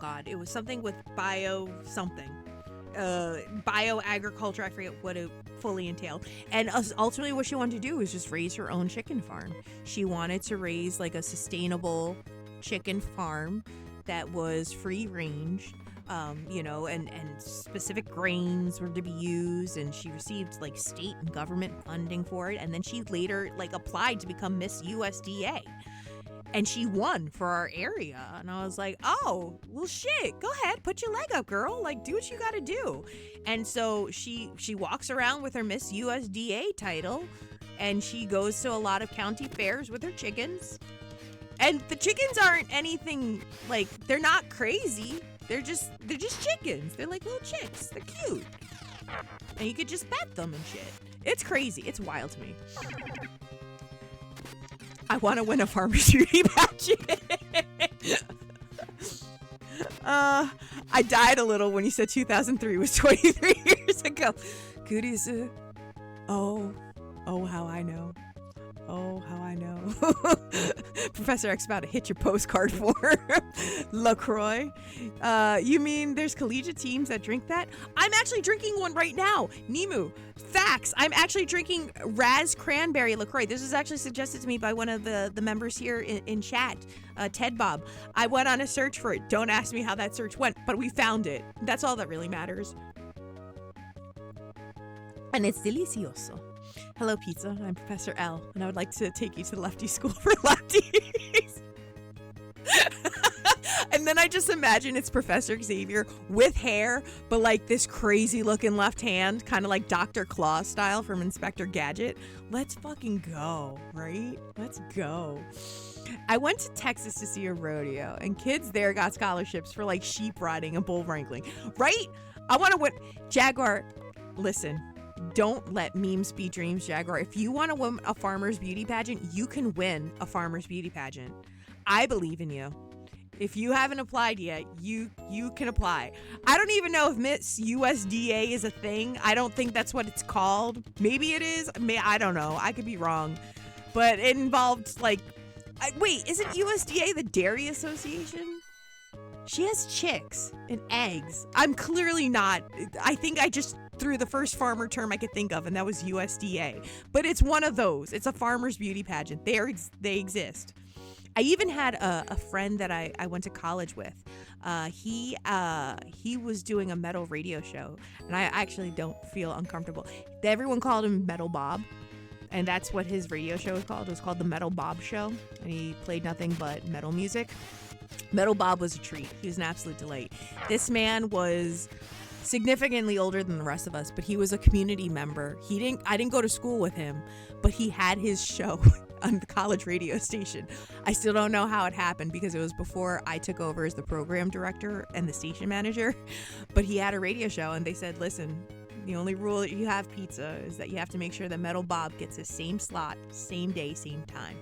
God, it was something with bioagriculture. I forget what it fully entailed. And ultimately what she wanted to do was just raise her own chicken farm. She wanted to raise like a sustainable chicken farm that was free range, and specific grains were to be used, and she received like state and government funding for it. And then she later like applied to become Miss USDA. And she won for our area. And I was like, oh, well, shit, go ahead, put your leg up, girl. Like, do what you got to do. And so she walks around with her Miss USDA title, and she goes to a lot of county fairs with her chickens. And the chickens aren't anything, like, they're not crazy. They're just chickens. They're like little chicks. They're cute. And you could just pet them and shit. It's crazy. It's wild to me. I want to win a farmer's beauty pageant. I died a little when you said 2003 was 23 years ago. Goodies. Oh, how I know. Oh, how I know. Professor X about to hit your postcard for LaCroix. You mean there's collegiate teams that drink that? I'm actually drinking one right now. Nemu. Facts. I'm actually drinking Raz Cranberry LaCroix. This was actually suggested to me by one of the members here in chat, Ted Bob. I went on a search for it. Don't ask me how that search went, but we found it. That's all that really matters. And it's delicioso. Hello, Pizza. I'm Professor L, and I would like to take you to the Lefty School for Lefties. And then I just imagine it's Professor Xavier with hair, but like this crazy looking left hand, kind of like Dr. Claw style from Inspector Gadget. Let's fucking go, right? Let's go. I went to Texas to see a rodeo, and kids there got scholarships for like sheep riding and bull wrangling, right? I want to win. Jaguar, listen. Don't let memes be dreams, Jaguar. If you want to win a farmer's beauty pageant, you can win a farmer's beauty pageant. I believe in you. If you haven't applied yet, you can apply. I don't even know if Miss USDA is a thing. I don't think that's what it's called. Maybe it is. I don't know. I could be wrong. But it involved like... wait, isn't USDA the Dairy Association? She has chicks and eggs. I'm clearly not. I think I just threw the first farmer term I could think of, and that was USDA. But it's one of those. It's a farmer's beauty pageant. They exist. I even had a friend that I went to college with. He was doing a metal radio show, and I actually don't feel uncomfortable. Everyone called him Metal Bob, and that's what his radio show was called. It was called the Metal Bob Show, and he played nothing but metal music. Metal Bob was a treat. He was an absolute delight. This man was significantly older than the rest of us, but he was a community member. I didn't go to school with him, but he had his show on the college radio station. I still don't know how it happened because it was before I took over as the program director and the station manager, but he had a radio show, and they said, listen, the only rule that you have, Pizza, is that you have to make sure that Metal Bob gets his same slot, same day, same time.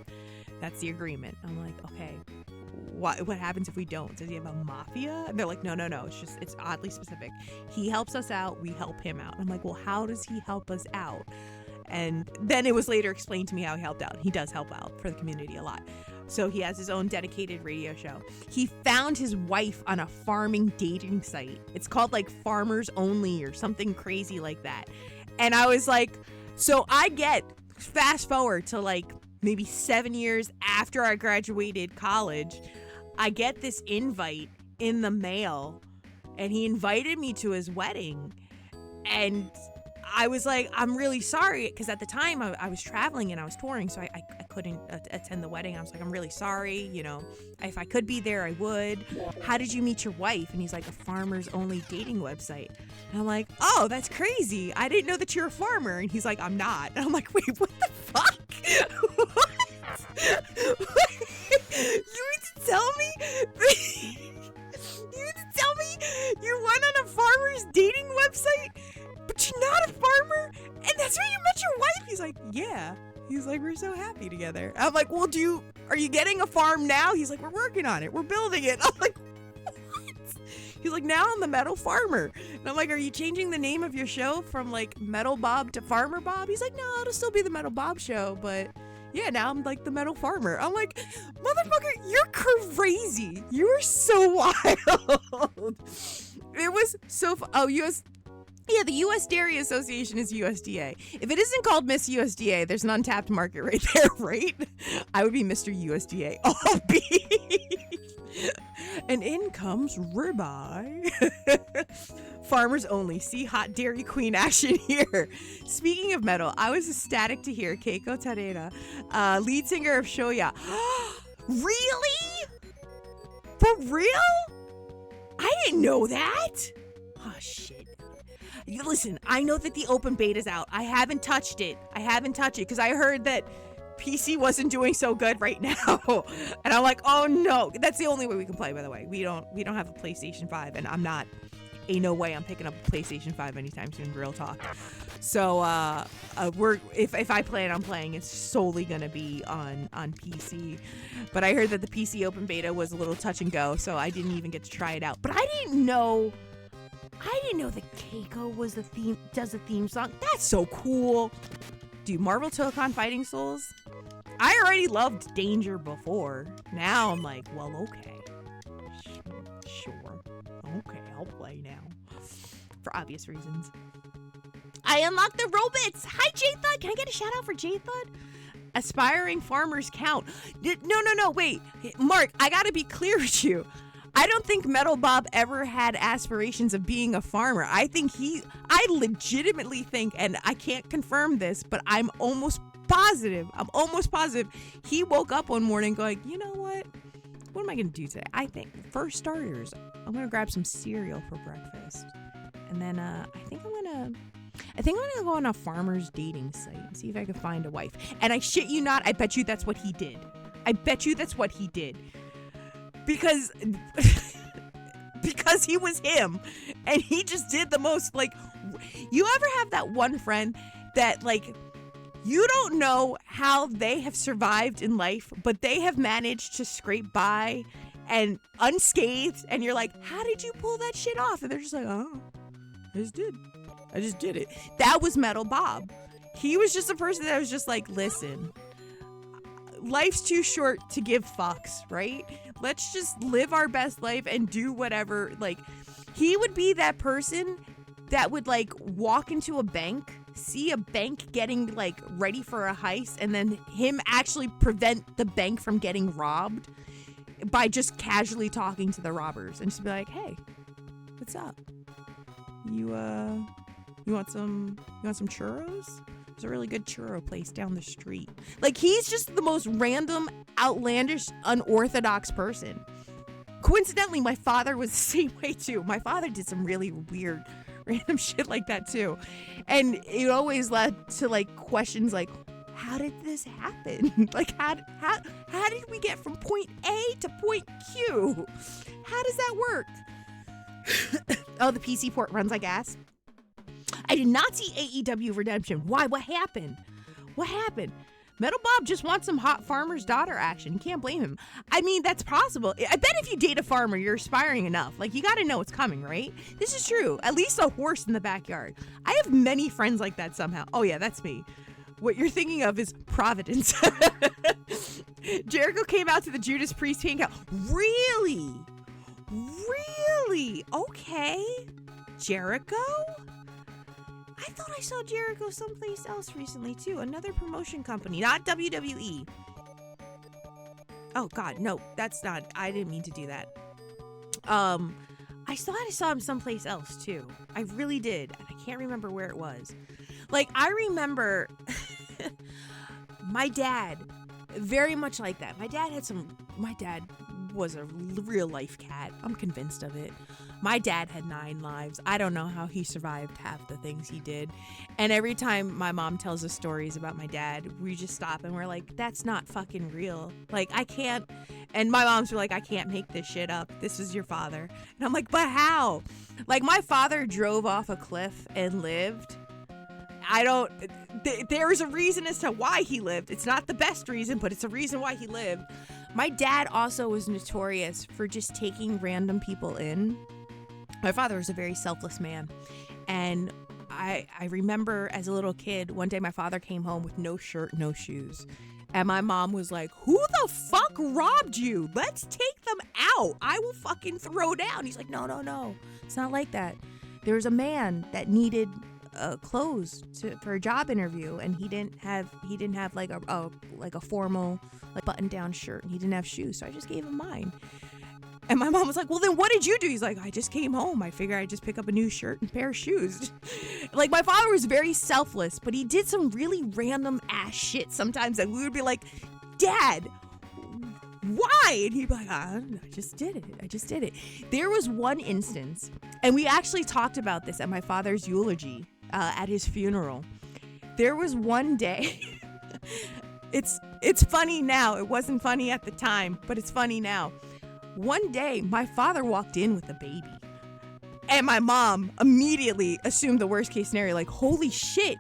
That's the agreement. I'm like, okay, what happens if we don't? Does he have a mafia? And they're like, no. It's oddly specific. He helps us out. We help him out. I'm like, well, how does he help us out? And then it was later explained to me how he helped out. He does help out for the community a lot. So he has his own dedicated radio show. He found his wife on a farming dating site. It's called like Farmers Only or something crazy like that. And I was like, so I get fast forward to like maybe 7 years after I graduated college, I get this invite in the mail and he invited me to his wedding. And I was like, I'm really sorry, because at the time I was traveling and I was touring, so I couldn't attend the wedding. I was like, I'm really sorry, you know, if I could be there, I would. How did you meet your wife? And he's like, a farmers only dating website. And I'm like, oh, that's crazy. I didn't know that you're a farmer. And he's like, I'm not. And I'm like, wait, what the fuck? What? You mean to tell me? You mean to tell me you went on a farmer's dating website? But you're not a farmer? And that's where you met your wife? He's like, yeah. He's like, we're so happy together. I'm like, well, are you getting a farm now? He's like, we're working on it. We're building it. I'm like, what? He's like, now I'm the Metal Farmer. And I'm like, are you changing the name of your show from like Metal Bob to Farmer Bob? He's like, no, it'll still be the Metal Bob show, but yeah, now I'm like the Metal Farmer. I'm like, motherfucker, you're crazy. You are so wild. It was so Yeah, the U.S. Dairy Association is USDA. If it isn't called Miss USDA, there's an untapped market right there, right? I would be Mr. USDA. Oh, and in comes ribeye. Farmers only. See hot Dairy Queen action here. Speaking of metal, I was ecstatic to hear Keiko Tareda, lead singer of Shoya. Really? For real? I didn't know that. Oh, shit. Listen, I know that the open beta's out. I haven't touched it because I heard that PC wasn't doing so good right now. And I'm like, oh no. That's the only way we can play, by the way. We don't have a PlayStation 5, and ain't no way I'm picking up a PlayStation 5 anytime soon, real talk. So if I plan on playing, it's solely gonna be on PC. But I heard that the PC open beta was a little touch and go, so I didn't even get to try it out. But I didn't know that Keiko does the theme song. That's so cool. Dude, Marvel Tokon Fighting Souls. I already loved Danger before. Now I'm like, well, okay. Sure. Okay, I'll play now. For obvious reasons. I unlocked the robots. Hi, J-Thud. Can I get a shout out for J-Thud? Aspiring farmers count. No, wait. Mark, I gotta be clear with you. I don't think Metal Bob ever had aspirations of being a farmer. I legitimately think, and I can't confirm this, but I'm almost positive he woke up one morning going, you know what am I going to do today? I think, for starters, I'm going to grab some cereal for breakfast. And then I think I'm going to go on a farmer's dating site and see if I can find a wife. And I shit you not, I bet you that's what he did. Because he was him, and he just did the most, like, you ever have that one friend that, like, you don't know how they have survived in life, but they have managed to scrape by and unscathed, and you're like, how did you pull that shit off? And they're just like, oh, I just did it. That was Metal Bob. He was just a person that was just like, listen, life's too short to give fucks, right? Let's just live our best life and do whatever. Like, he would be that person that would, like, walk into a bank, see a bank getting, like, ready for a heist, and then him actually prevent the bank from getting robbed by just casually talking to the robbers and just be like, hey, what's up? You want some churros? There's a really good churro place down the street. Like, he's just the most random, outlandish, unorthodox person. Coincidentally, my father was the same way too. My father did some really weird, random shit like that too. And it always led to, like, questions like, how did this happen? Like, how did we get from point A to point Q? How does that work? Oh, the PC port runs like ass. I did not see AEW Redemption. Why? What happened? Metal Bob just wants some hot farmer's daughter action. You can't blame him. I mean, that's possible. I bet if you date a farmer, you're aspiring enough. Like, you got to know what's coming, right? This is true. At least a horse in the backyard. I have many friends like that somehow. Oh, yeah, that's me. What you're thinking of is Providence. Jericho came out to the Judas Priest hangout. Really? Really? Okay. Jericho? I thought I saw Jericho someplace else recently, too. Another promotion company. Not WWE. Oh, God. No, that's not. I didn't mean to do that. I thought I saw him someplace else, too. I really did. And I can't remember where it was. Like, I remember my dad, very much like that. My dad was a real life cat. I'm convinced of it. My dad had 9 lives. I don't know how he survived half the things he did. And every time my mom tells us stories about my dad, we just stop and we're like, that's not fucking real. Like, I can't. And my mom's were like, I can't make this shit up. This is your father. And I'm like, but how? Like, my father drove off a cliff and lived. There is a reason as to why he lived. It's not the best reason, but it's a reason why he lived. My dad also was notorious for just taking random people in. My father was a very selfless man. And I remember as a little kid, one day my father came home with no shirt, no shoes. And my mom was like, who the fuck robbed you? Let's take them out. I will fucking throw down. He's like, no. It's not like that. There was a man that needed clothes for a job interview, and he didn't have like a formal like button down shirt, and he didn't have shoes, so I just gave him mine. And my mom was like, well, then what did you do? He's like, I just came home. I figure I'd just pick up a new shirt and pair of shoes. Like, my father was very selfless, but he did some really random ass shit sometimes that we would be like, Dad, why? And he'd be like, I just did it. There was one instance, and we actually talked about this at my father's eulogy at his funeral. There was one day, it's funny now. It wasn't funny at the time, but it's funny now. One day, my father walked in with a baby, and my mom immediately assumed the worst case scenario, like, holy shit,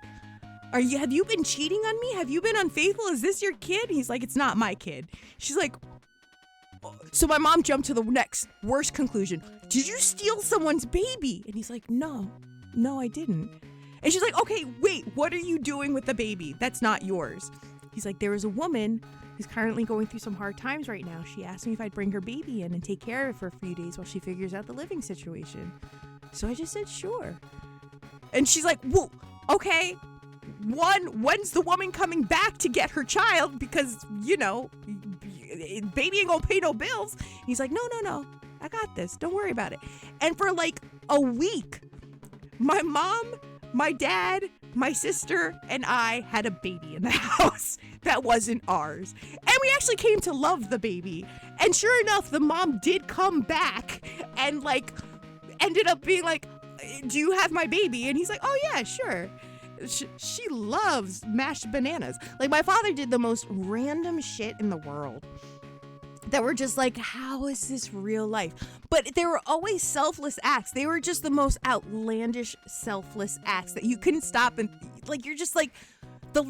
have you been cheating on me? Have you been unfaithful? Is this your kid? He's like, it's not my kid. She's like, so my mom jumped to the next worst conclusion. Did you steal someone's baby? And he's like, no, I didn't. And she's like, okay, wait, what are you doing with the baby? That's not yours. He's like, there is a woman who's currently going through some hard times right now. She asked me if I'd bring her baby in and take care of it for a few days while she figures out the living situation. So I just said, sure. And she's like, well, okay, when's the woman coming back to get her child? Because, baby ain't gonna pay no bills. And he's like, no, I got this. Don't worry about it. And for like a week, my mom, my dad, my sister, and I had a baby in the house that wasn't ours. And we actually came to love the baby. And sure enough, the mom did come back and like ended up being like, do you have my baby? And he's like, oh yeah, sure. She loves mashed bananas. Like, my father did the most random shit in the world that were just like, how is this real life? But they were always selfless acts. They were just the most outlandish, selfless acts that you couldn't stop. And like, you're just like, the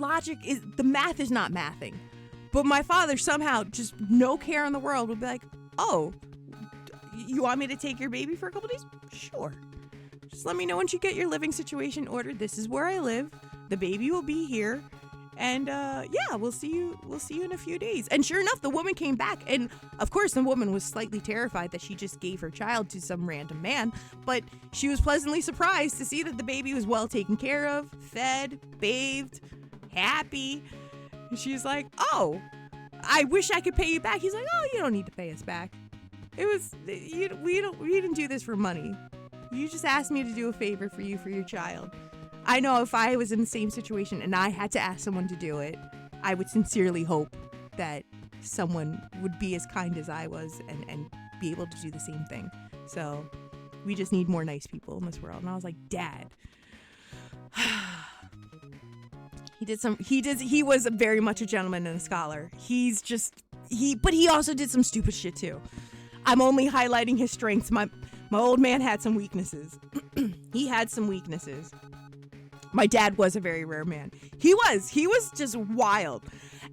math is not mathing. But my father somehow, just no care in the world, would be like, oh, you want me to take your baby for a couple days? Sure. Just let me know once you get your living situation ordered. This is where I live. The baby will be here. And yeah, we'll see you in a few days. And sure enough, the woman came back. And of course, the woman was slightly terrified that she just gave her child to some random man. But she was pleasantly surprised to see that the baby was well taken care of, fed, bathed, happy. And she's like, oh, I wish I could pay you back. He's like, oh, you don't need to pay us back. We didn't do this for money. You just asked me to do a favor for you for your child. I know if I was in the same situation and I had to ask someone to do it, I would sincerely hope that someone would be as kind as I was and be able to do the same thing. So we just need more nice people in this world. And I was like, Dad. He was very much a gentleman and a scholar. But he also did some stupid shit too. I'm only highlighting his strengths. My old man had some weaknesses. He had some weaknesses. My dad was a very rare man. He was just wild.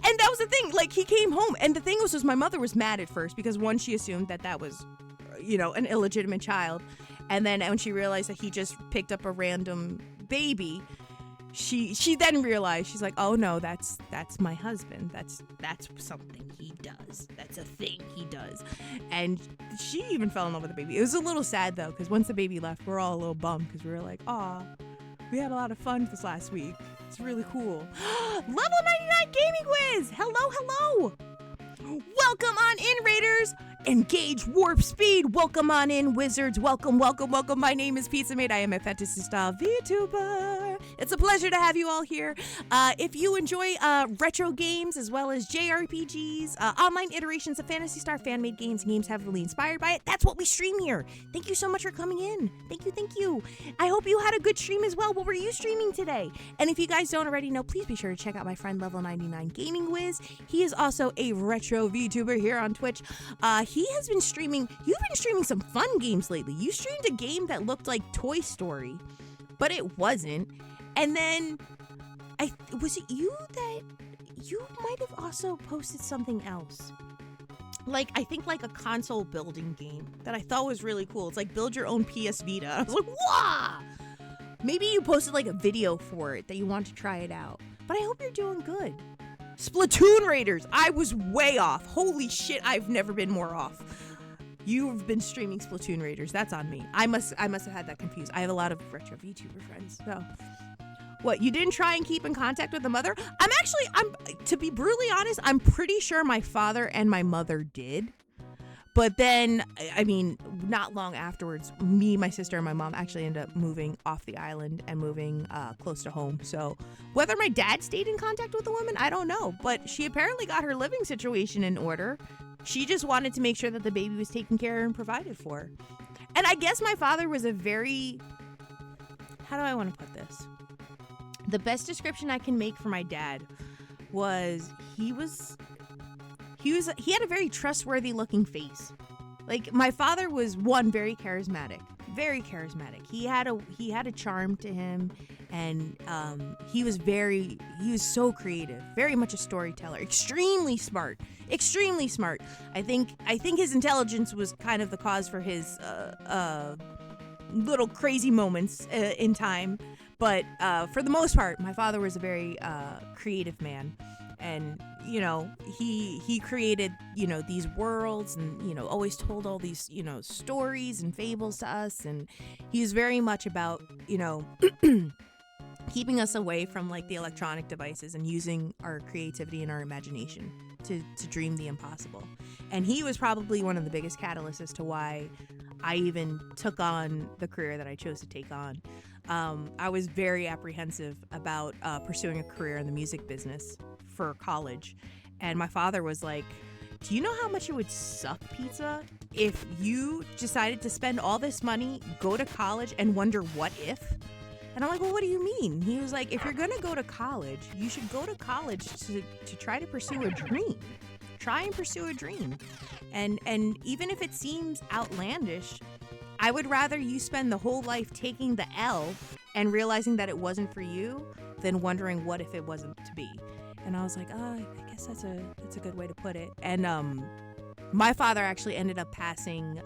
And that was the thing. Like, he came home, and the thing was my mother was mad at first because, one, she assumed that was, an illegitimate child. And then when she realized that he just picked up a random baby, she then realized, she's like, oh no, that's my husband. That's something he does. That's a thing he does. And she even fell in love with the baby. It was a little sad though, because once the baby left, we're all a little bummed because we were like, aw, we had a lot of fun this last week. It's really cool. Level 99 Gaming Quiz! Hello! Welcome on in, Raiders! Engage warp speed! Welcome on in, wizards! Welcome! My name is Pizza Mate. I am a Phantasy Star VTuber. It's a pleasure to have you all here. If you enjoy retro games as well as JRPGs, online iterations of Phantasy Star fan-made games, and games heavily inspired by it, that's what we stream here. Thank you so much for coming in. Thank you. I hope you had a good stream as well. What were you streaming today? And if you guys don't already know, please be sure to check out my friend Level 99 Gaming Wiz. He is also a retro VTuber here on Twitch. He has been streaming. You've been streaming some fun games lately. You streamed a game that looked like Toy Story, but it wasn't. And then, was it you that you might have also posted something else? Like, I think like a console building game that I thought was really cool. It's like build your own PS Vita. I was like, wow! Maybe you posted like a video for it that you want to try it out. But I hope you're doing good. Splatoon Raiders! I was way off. Holy shit, I've never been more off. You've been streaming Splatoon Raiders. That's on me. I must have had that confused. I have a lot of retro VTuber friends, so... What, you didn't try and keep in contact with the mother? I'm to be brutally honest, I'm pretty sure my father and my mother did. But then, I mean, not long afterwards, me, my sister, and my mom actually ended up moving off the island and moving close to home. So whether my dad stayed in contact with the woman, I don't know. But she apparently got her living situation in order. She just wanted to make sure that the baby was taken care of and provided for. And I guess my father was a very... How do I want to put this? The best description I can make for my dad was he had a very trustworthy looking face. Like, my father was, one, very charismatic. He had a charm to him, and he was so creative, very much a storyteller, extremely smart. I think his intelligence was kind of the cause for his little crazy moments in time. But for the most part, my father was a very creative man. And, he created, these worlds and, always told all these, stories and fables to us. And he was very much about, keeping us away from, like, the electronic devices and using our creativity and our imagination to dream the impossible. And he was probably one of the biggest catalysts as to why I even took on the career that I chose to take on. I was very apprehensive about pursuing a career in the music business for college. And my father was like, do you know how much it would suck, Pizza, if you decided to spend all this money, go to college, and wonder what if? And I'm like, well, what do you mean? He was like, if you're going to go to college, you should go to college to try to pursue a dream. Try and pursue a dream. And even if it seems outlandish, I would rather you spend the whole life taking the L and realizing that it wasn't for you than wondering what if it wasn't to be. And I was like, I guess that's a good way to put it. And my father actually ended up passing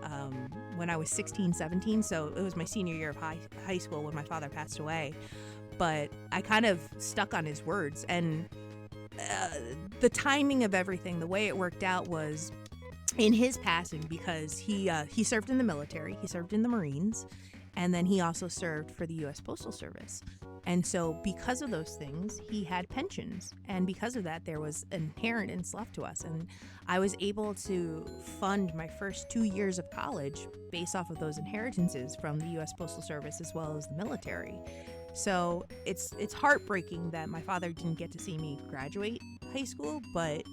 when I was 16, 17. So it was my senior year of high school when my father passed away. But I kind of stuck on his words. And the timing of everything, the way it worked out was in his passing, because he served in the military, he served in the Marines, and then he also served for the U.S. Postal Service. And so because of those things, he had pensions. And because of that, there was inheritance left to us. And I was able to fund my first 2 years of college based off of those inheritances from the U.S. Postal Service as well as the military. So it's heartbreaking that my father didn't get to see me graduate high school, but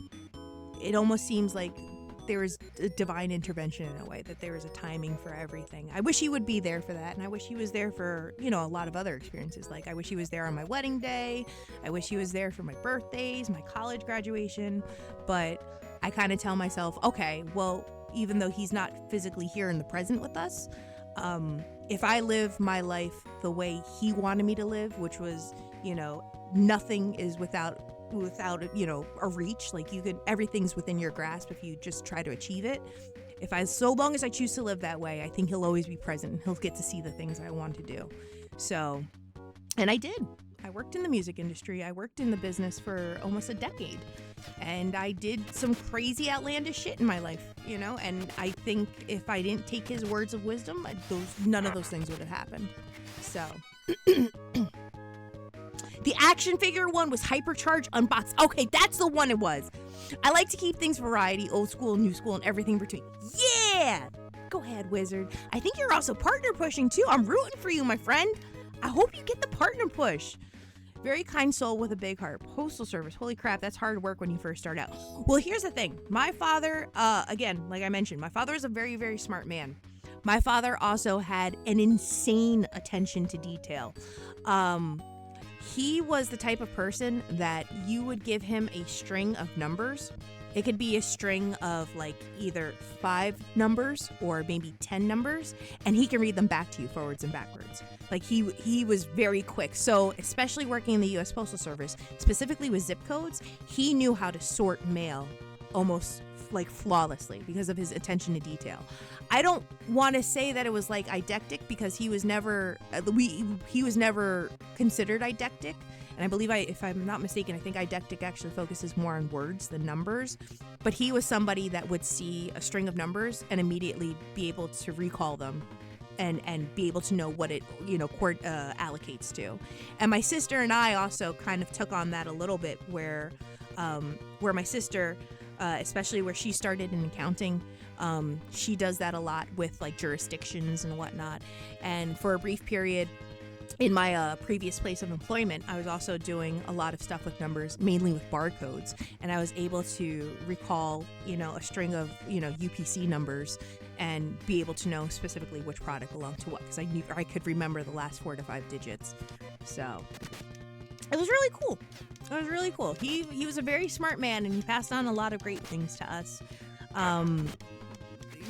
it almost seems like there was a divine intervention in a way, that there was a timing for everything. I wish he would be there for that, and I wish he was there for, a lot of other experiences. Like, I wish he was there on my wedding day. I wish he was there for my birthdays, my college graduation. But I kind of tell myself, okay, well, even though he's not physically here in the present with us, if I live my life the way he wanted me to live, which was, nothing is without a reach. Like everything's within your grasp if you just try to achieve it. So long as I choose to live that way, I think he'll always be present and he'll get to see the things I want to do. So, and I did. I worked in the music industry. I worked in the business for almost a decade. And I did some crazy outlandish shit in my life, and I think if I didn't take his words of wisdom, none of those things would have happened. So, the action figure one was Hypercharge Unboxed. Okay, that's the one it was. I like to keep things variety, old school, new school, and everything between. Yeah! Go ahead, Wizard. I think you're also partner pushing too. I'm rooting for you, my friend. I hope you get the partner push. Very kind soul with a big heart. Postal service. Holy crap, that's hard work when you first start out. Well, here's the thing. My father, again, like I mentioned, my father is a very, very smart man. My father also had an insane attention to detail. He was the type of person that you would give him a string of numbers. It could be a string of like either 5 numbers or maybe 10 numbers, and he can read them back to you forwards and backwards. Like he was very quick. So especially working in the U.S. Postal Service, specifically with zip codes, he knew how to sort mail almost like flawlessly because of his attention to detail. I don't want to say that it was like eidectic because he was never considered eidectic. And I believe, if I'm not mistaken, I think eidectic actually focuses more on words than numbers. But he was somebody that would see a string of numbers and immediately be able to recall them and be able to know what it, allocates to. And my sister and I also kind of took on that a little bit where my sister, especially where she started in accounting, she does that a lot with like jurisdictions and whatnot. And for a brief period, in my previous place of employment, I was also doing a lot of stuff with numbers, mainly with barcodes, and I was able to recall, a string of, UPC numbers and be able to know specifically which product belonged to what, because I could remember the last 4 to 5 digits. So it was really cool. It was really cool. He was a very smart man, and he passed on a lot of great things to us.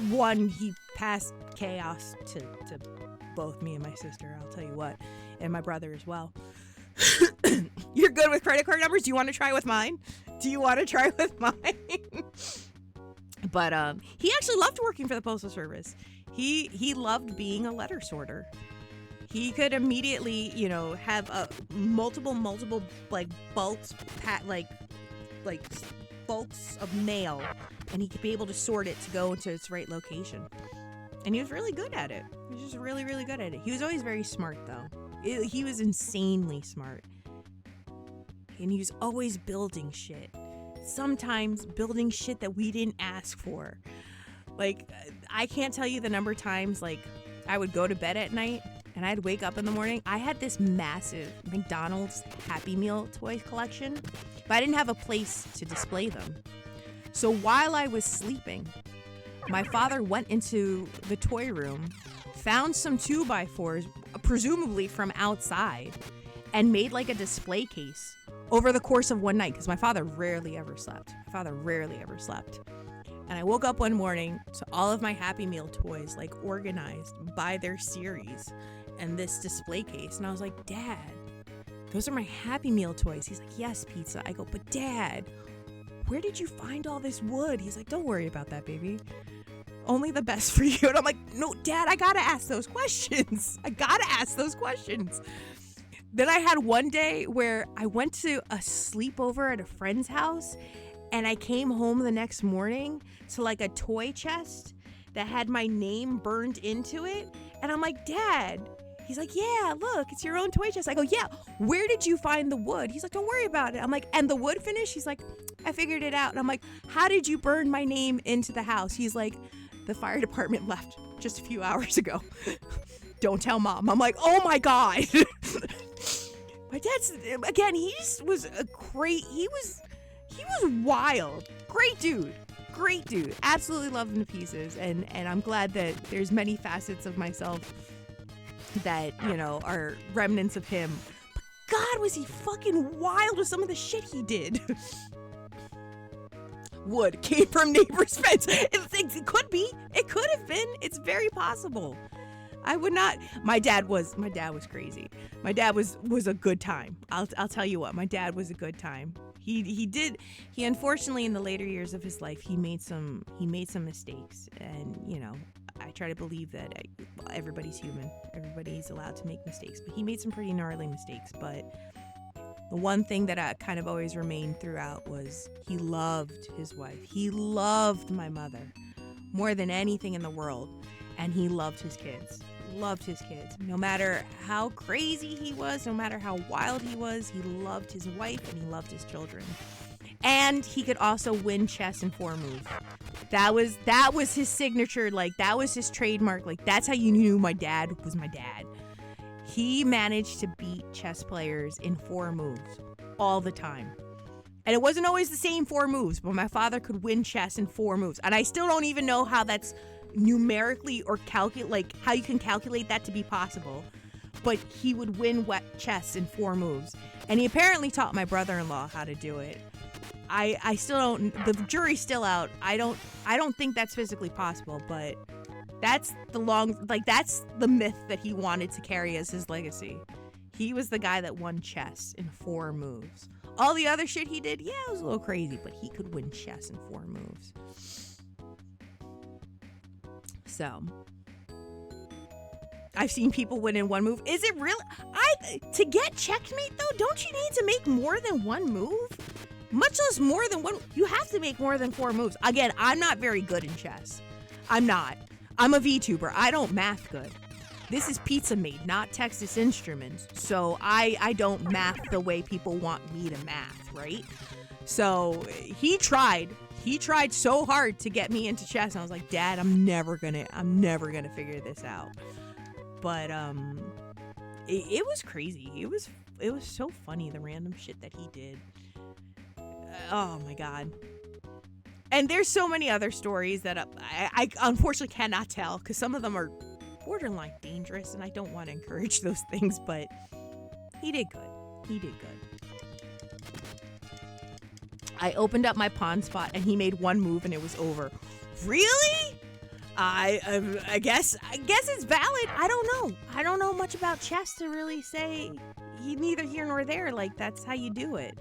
One, he passed chaos to both me and my sister, I'll tell you what, and my brother as well. You're good with credit card numbers? Do you want to try with mine? But he actually loved working for the Postal Service. He loved being a letter sorter. He could immediately, have multiple like bulks, bulks of mail, and he could be able to sort it to go into its right location. And he was really good at it. He was just really, really good at it. He was always very smart, though. He was insanely smart. And he was always building shit. Sometimes building shit that we didn't ask for. Like, I can't tell you the number of times, like, I would go to bed at night and I'd wake up in the morning. I had this massive McDonald's Happy Meal toy collection, but I didn't have a place to display them. So while I was sleeping, my father went into the toy room, found some 2x4s, presumably from outside, and made like a display case over the course of one night, because my father rarely ever slept. And I woke up one morning to all of my Happy Meal toys like organized by their series and this display case. And I was like, Dad, those are my Happy Meal toys. He's like, yes, Pizza. I go, but Dad, where did you find all this wood? He's like, don't worry about that, baby. Only the best for you. And I'm like, no, Dad, I gotta ask those questions. Then I had one day where I went to a sleepover at a friend's house, and I came home the next morning to like a toy chest that had my name burned into it. And I'm like, Dad. He's like, yeah, look, it's your own toy chest. I go, yeah, where did you find the wood? He's like, don't worry about it. I'm like, and the wood finish? He's like, I figured it out. And I'm like, how did you burn my name into the house? He's like, the fire department left just a few hours ago. Don't tell Mom. I'm like, oh my God. My dad's, again, he was wild. Great dude. Absolutely loved him to pieces. And I'm glad that there's many facets of myself that, are remnants of him. But God, was he fucking wild with some of the shit he did. Wood came from neighbor's fence. It could be. It could have been. It's very possible. I would not. My dad was crazy. My dad was a good time. I'll tell you what. My dad was a good time. He did. He unfortunately, in the later years of his life, he made some mistakes, and I try to believe that everybody's human. Everybody's allowed to make mistakes, but he made some pretty gnarly mistakes. But the one thing that kind of always remained throughout was he loved his wife. He loved my mother more than anything in the world, and he loved his kids. Loved his kids. No matter how crazy he was, no matter how wild he was, he loved his wife and he loved his children. And he could also win chess in 4 moves. That was his signature, like that was his trademark. Like that's how you knew my dad was my dad. He managed to beat chess players in 4 moves all the time. And it wasn't always the same 4 moves, but my father could win chess in 4 moves. And I still don't even know how that's numerically or how you can calculate that to be possible. But he would win chess in 4 moves. And he apparently taught my brother-in-law how to do it. I still don't, the jury's still out. I don't think that's physically possible, but that's that's the myth that he wanted to carry as his legacy. He was the guy that won chess in 4 moves. All the other shit he did, yeah, it was a little crazy, but he could win chess in 4 moves. So, I've seen people win in 1 move. Is it really? To get checkmate though, don't you need to make more than 1 move? Much less more than 1. You have to make more than 4 moves. Again, I'm not very good in chess. I'm not. I'm a VTuber. I don't math good. This is Pizza Made, not Texas Instruments. So I don't math the way people want me to math, right? So he tried. He tried so hard to get me into chess. And I was like, Dad, I'm never gonna figure this out. But it was crazy. It was so funny, the random shit that he did. Oh my God. And there's so many other stories that I unfortunately cannot tell because some of them are borderline dangerous and I don't want to encourage those things, but he did good. He did good. I opened up my pawn spot and he made 1 move and it was over. Really? I guess it's valid. I don't know. I don't know much about chess to really say neither here nor there. Like, that's how you do it.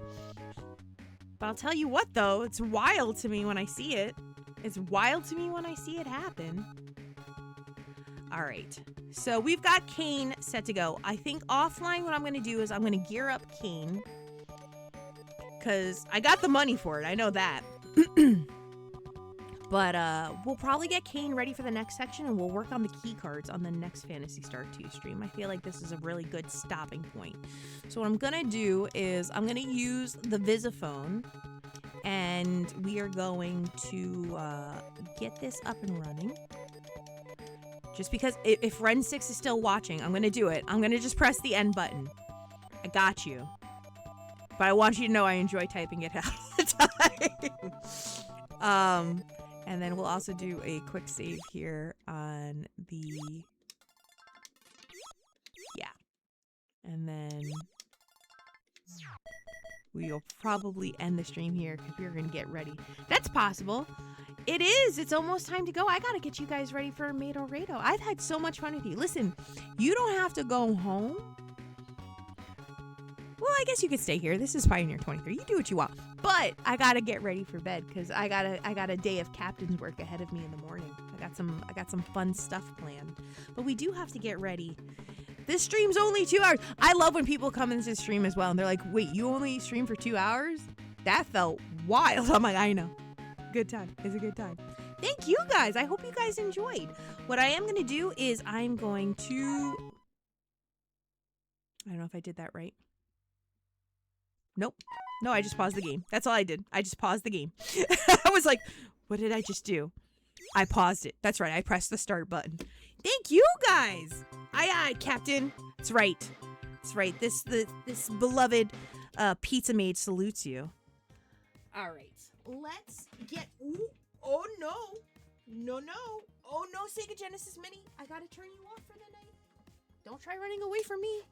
But I'll tell you what, though. It's wild to me when I see it. It's wild to me when I see it happen. All right. So we've got Kane set to go. I think offline what I'm going to do is I'm going to gear up Kane. Because I got the money for it. I know that. But we'll probably get Kane ready for the next section, and we'll work on the key cards on the next Phantasy Star II stream. I feel like this is a really good stopping point. So what I'm going to do is I'm going to use the Visiphone, and we are going to get this up and running. Just because if Ren6 is still watching, I'm going to do it. I'm going to just press the end button. I got you. But I want you to know I enjoy typing it out all the time. And then we'll also do a quick save here on the... Yeah. And then we'll probably end the stream here because we're going to get ready. That's possible. It is. It's almost time to go. I got to get you guys ready for Mado Rado. I've had so much fun with you. Listen, you don't have to go home. Well, I guess you could stay here. This is Pioneer 23. You do what you want. But I gotta get ready for bed because I got a day of captain's work ahead of me in the morning. I got some fun stuff planned. But we do have to get ready. This stream's only 2 hours. I love when people come into the stream as well and they're like, "Wait, you only stream for 2 hours?" That felt wild. I'm like, I know. Good time. It's a good time. Thank you guys. I hope you guys enjoyed. What I am gonna do is I'm going to... I don't know if I did that right. Nope. No, I just paused the game. That's all I did. I just paused the game. I was like, what did I just do? I paused it. That's right. I pressed the start button. Thank you guys. Aye, aye, Captain. That's right. That's right. This beloved pizza maid salutes you. All right. Let's get... Ooh. Oh, no. No. Oh, no, Sega Genesis Mini. I got to turn you off for the night. Don't try running away from me.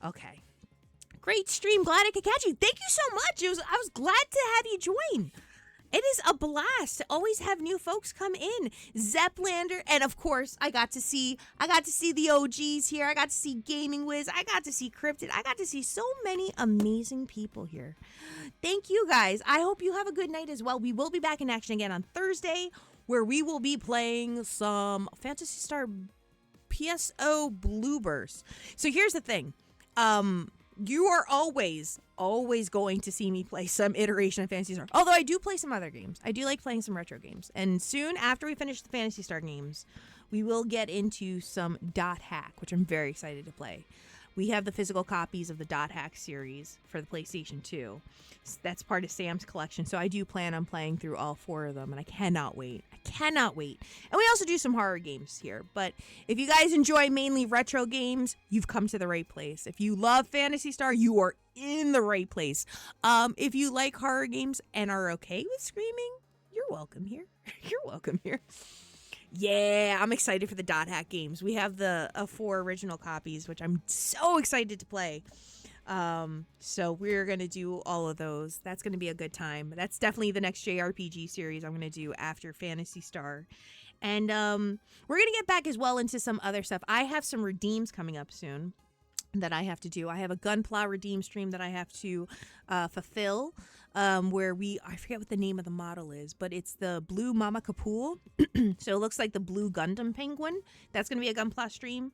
Okay. Great stream. Glad I could catch you. Thank you so much. I was glad to have you join. It is a blast to always have new folks come in. Zeplander, and of course, I got to see the OGs here. I got to see Gaming Wiz. I got to see Cryptid. I got to see so many amazing people here. Thank you guys. I hope you have a good night as well. We will be back in action again on Thursday, where we will be playing some Phantasy Star PSO Blueburst. So here's the thing. You are always going to see me play some iteration of Phantasy Star. Although I do play some other games. I do like playing some retro games. And soon, after we finish the Phantasy Star games, we will get into some Dot Hack, which I'm very excited to play. We have the physical copies of the Dot Hack series for the PlayStation 2. That's part of Sam's collection, so I do plan on playing through all 4 of them, and I cannot wait. And we also do some horror games here, but if you guys enjoy mainly retro games, you've come to the right place. If you love Phantasy Star, you are in the right place. If you like horror games and are okay with screaming, you're welcome here. You're welcome here. Yeah, I'm excited for the Dot Hack games. We have the 4 original copies, which I'm so excited to play. So we're going to do all of those. That's going to be a good time. That's definitely the next JRPG series I'm going to do after Phantasy Star. And we're going to get back as well into some other stuff. I have some redeems coming up soon that I have to do. I have a Gunplow redeem stream that I have to fulfill, where I forget what the name of the model is, but it's the blue Mama Kapoor. So it looks like the blue Gundam penguin. That's going to be a Gunplow stream.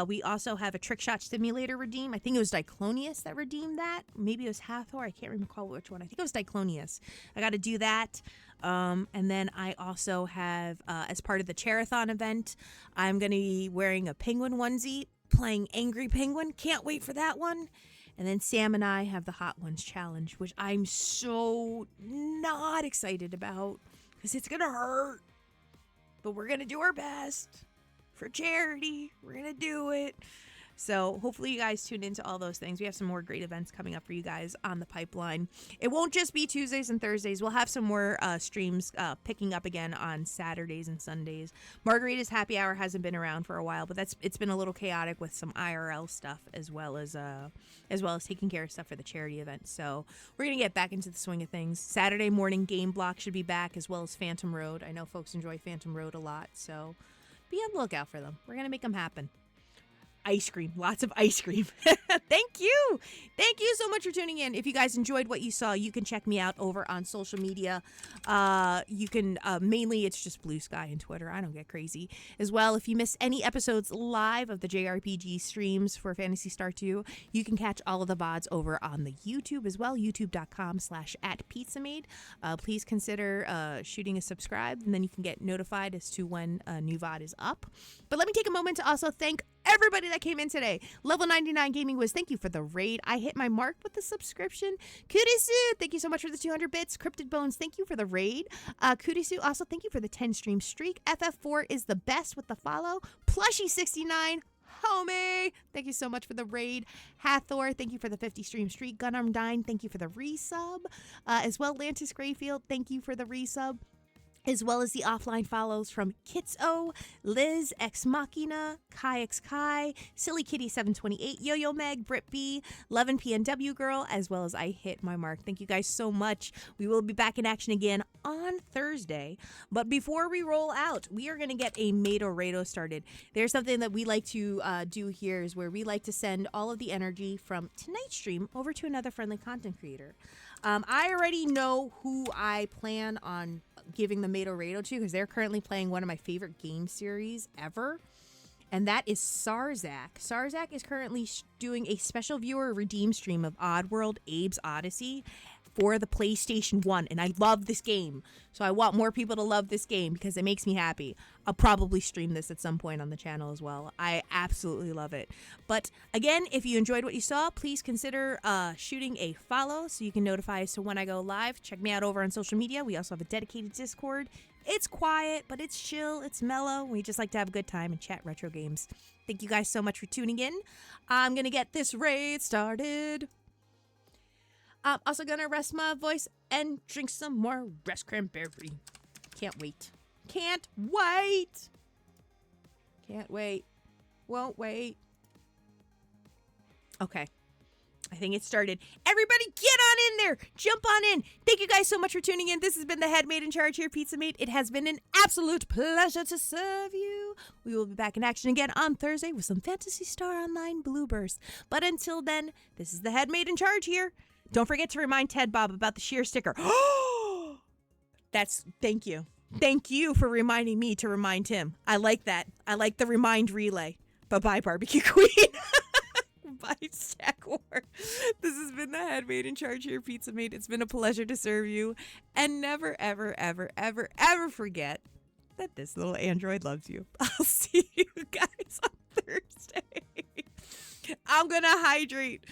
We also have a Trick Shot Simulator redeem. I think it was Diclonius that redeemed that. Maybe it was Hathor. I can't recall which one. I think it was Diclonius. I got to do that. And then I also have, as part of the Charathon event, I'm going to be wearing a penguin onesie, playing Angry Penguin. Can't wait for that one. And then Sam and I have the Hot Ones Challenge, which I'm so not excited about because it's going to hurt. But we're going to do our best for charity. We're going to do it. So hopefully you guys tune into all those things. We have some more great events coming up for you guys on the pipeline. It won't just be Tuesdays and Thursdays. We'll have some more streams picking up again on Saturdays and Sundays. Margarita's Happy Hour hasn't been around for a while, but it's been a little chaotic with some IRL stuff as well as taking care of stuff for the charity event. So we're gonna get back into the swing of things. Saturday morning game block should be back, as well as Phantom Road. I know folks enjoy Phantom Road a lot, so be on the lookout for them. We're gonna make them happen. Ice cream. Lots of ice cream. Thank you. Thank you so much for tuning in. If you guys enjoyed what you saw, you can check me out over on social media. You can, mainly it's just Blue Sky and Twitter. I don't get crazy. As well, if you missed any episodes live of the JRPG streams for Phantasy Star II, you can catch all of the VODs over on the YouTube as well, youtube.com/@pizzamade. Please consider shooting a subscribe, and then you can get notified as to when a new VOD is up. But let me take a moment to also thank everybody that came in today. Level 99 Gaming Wiz, thank you for the raid. I hit my mark with the subscription. Kurisu, thank you so much for the 200 bits. Cryptid Bones, thank you for the raid. Kurisu, also thank you for the 10 stream streak. FF4 is the best with the follow. Plushie69, homie, thank you so much for the raid. Hathor, thank you for the 50 stream streak. Gunarm Dine, thank you for the resub. As well, Lantis Grayfield, thank you for the resub. As well as the offline follows from Kitso, Liz, Ex Machina, Kai X Kai, Silly Kitty 728, Yo-Yo Meg, Brit B, 11 PNW Girl, as well as I hit my mark. Thank you guys so much. We will be back in action again on Thursday. But before we roll out, we are going to get a Made-O-Rado started. There's something that we like to do here is where we like to send all of the energy from tonight's stream over to another friendly content creator. I already know who I plan on giving the Made-O-Rado to because they're currently playing one of my favorite game series ever, and that is Sarzak. Sarzak is currently doing a special viewer redeem stream of Oddworld Abe's Odyssey for the PlayStation 1, and I love this game, so I want more people to love this game because it makes me happy. I'll probably stream this at some point on the channel as well. I absolutely love it. But again, if you enjoyed what you saw, please consider shooting a follow so you can notify us to when I go live. Check me out over on social media. We also have a dedicated Discord. It's quiet, but it's chill, it's mellow. We just like to have a good time and chat retro games. Thank you guys so much for tuning in. I'm going to get this raid started. I'm also gonna rest my voice and drink some more rest cranberry. Can't wait. Can't wait. Can't wait. Won't wait. Okay. I think it started. Everybody get on in there. Jump on in. Thank you guys so much for tuning in. This has been the Head Maid in Charge here, Pizza Mate. It has been an absolute pleasure to serve you. We will be back in action again on Thursday with some Phantasy Star Online Blue Burst. But until then, this is the Head Maid in Charge here. Don't forget to remind Ted Bob about the sheer sticker. Thank you. Thank you for reminding me to remind him. I like that. I like the remind relay. Bye-bye, Barbecue Queen. Bye, Stack War. This has been the Head Maid in Charge here, Pizza Mate. It's been a pleasure to serve you. And never, ever, ever, ever, ever forget that this little android loves you. I'll see you guys on Thursday. I'm going to hydrate.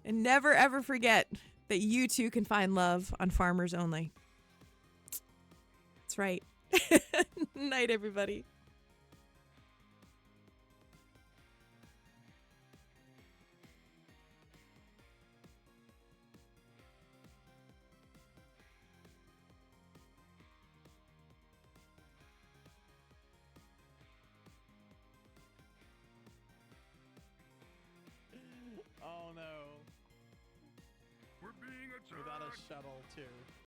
And never, ever forget that you too can find love on Farmers Only. That's right. Night, everybody. Oh no. We're being attacked. Without a shuttle too.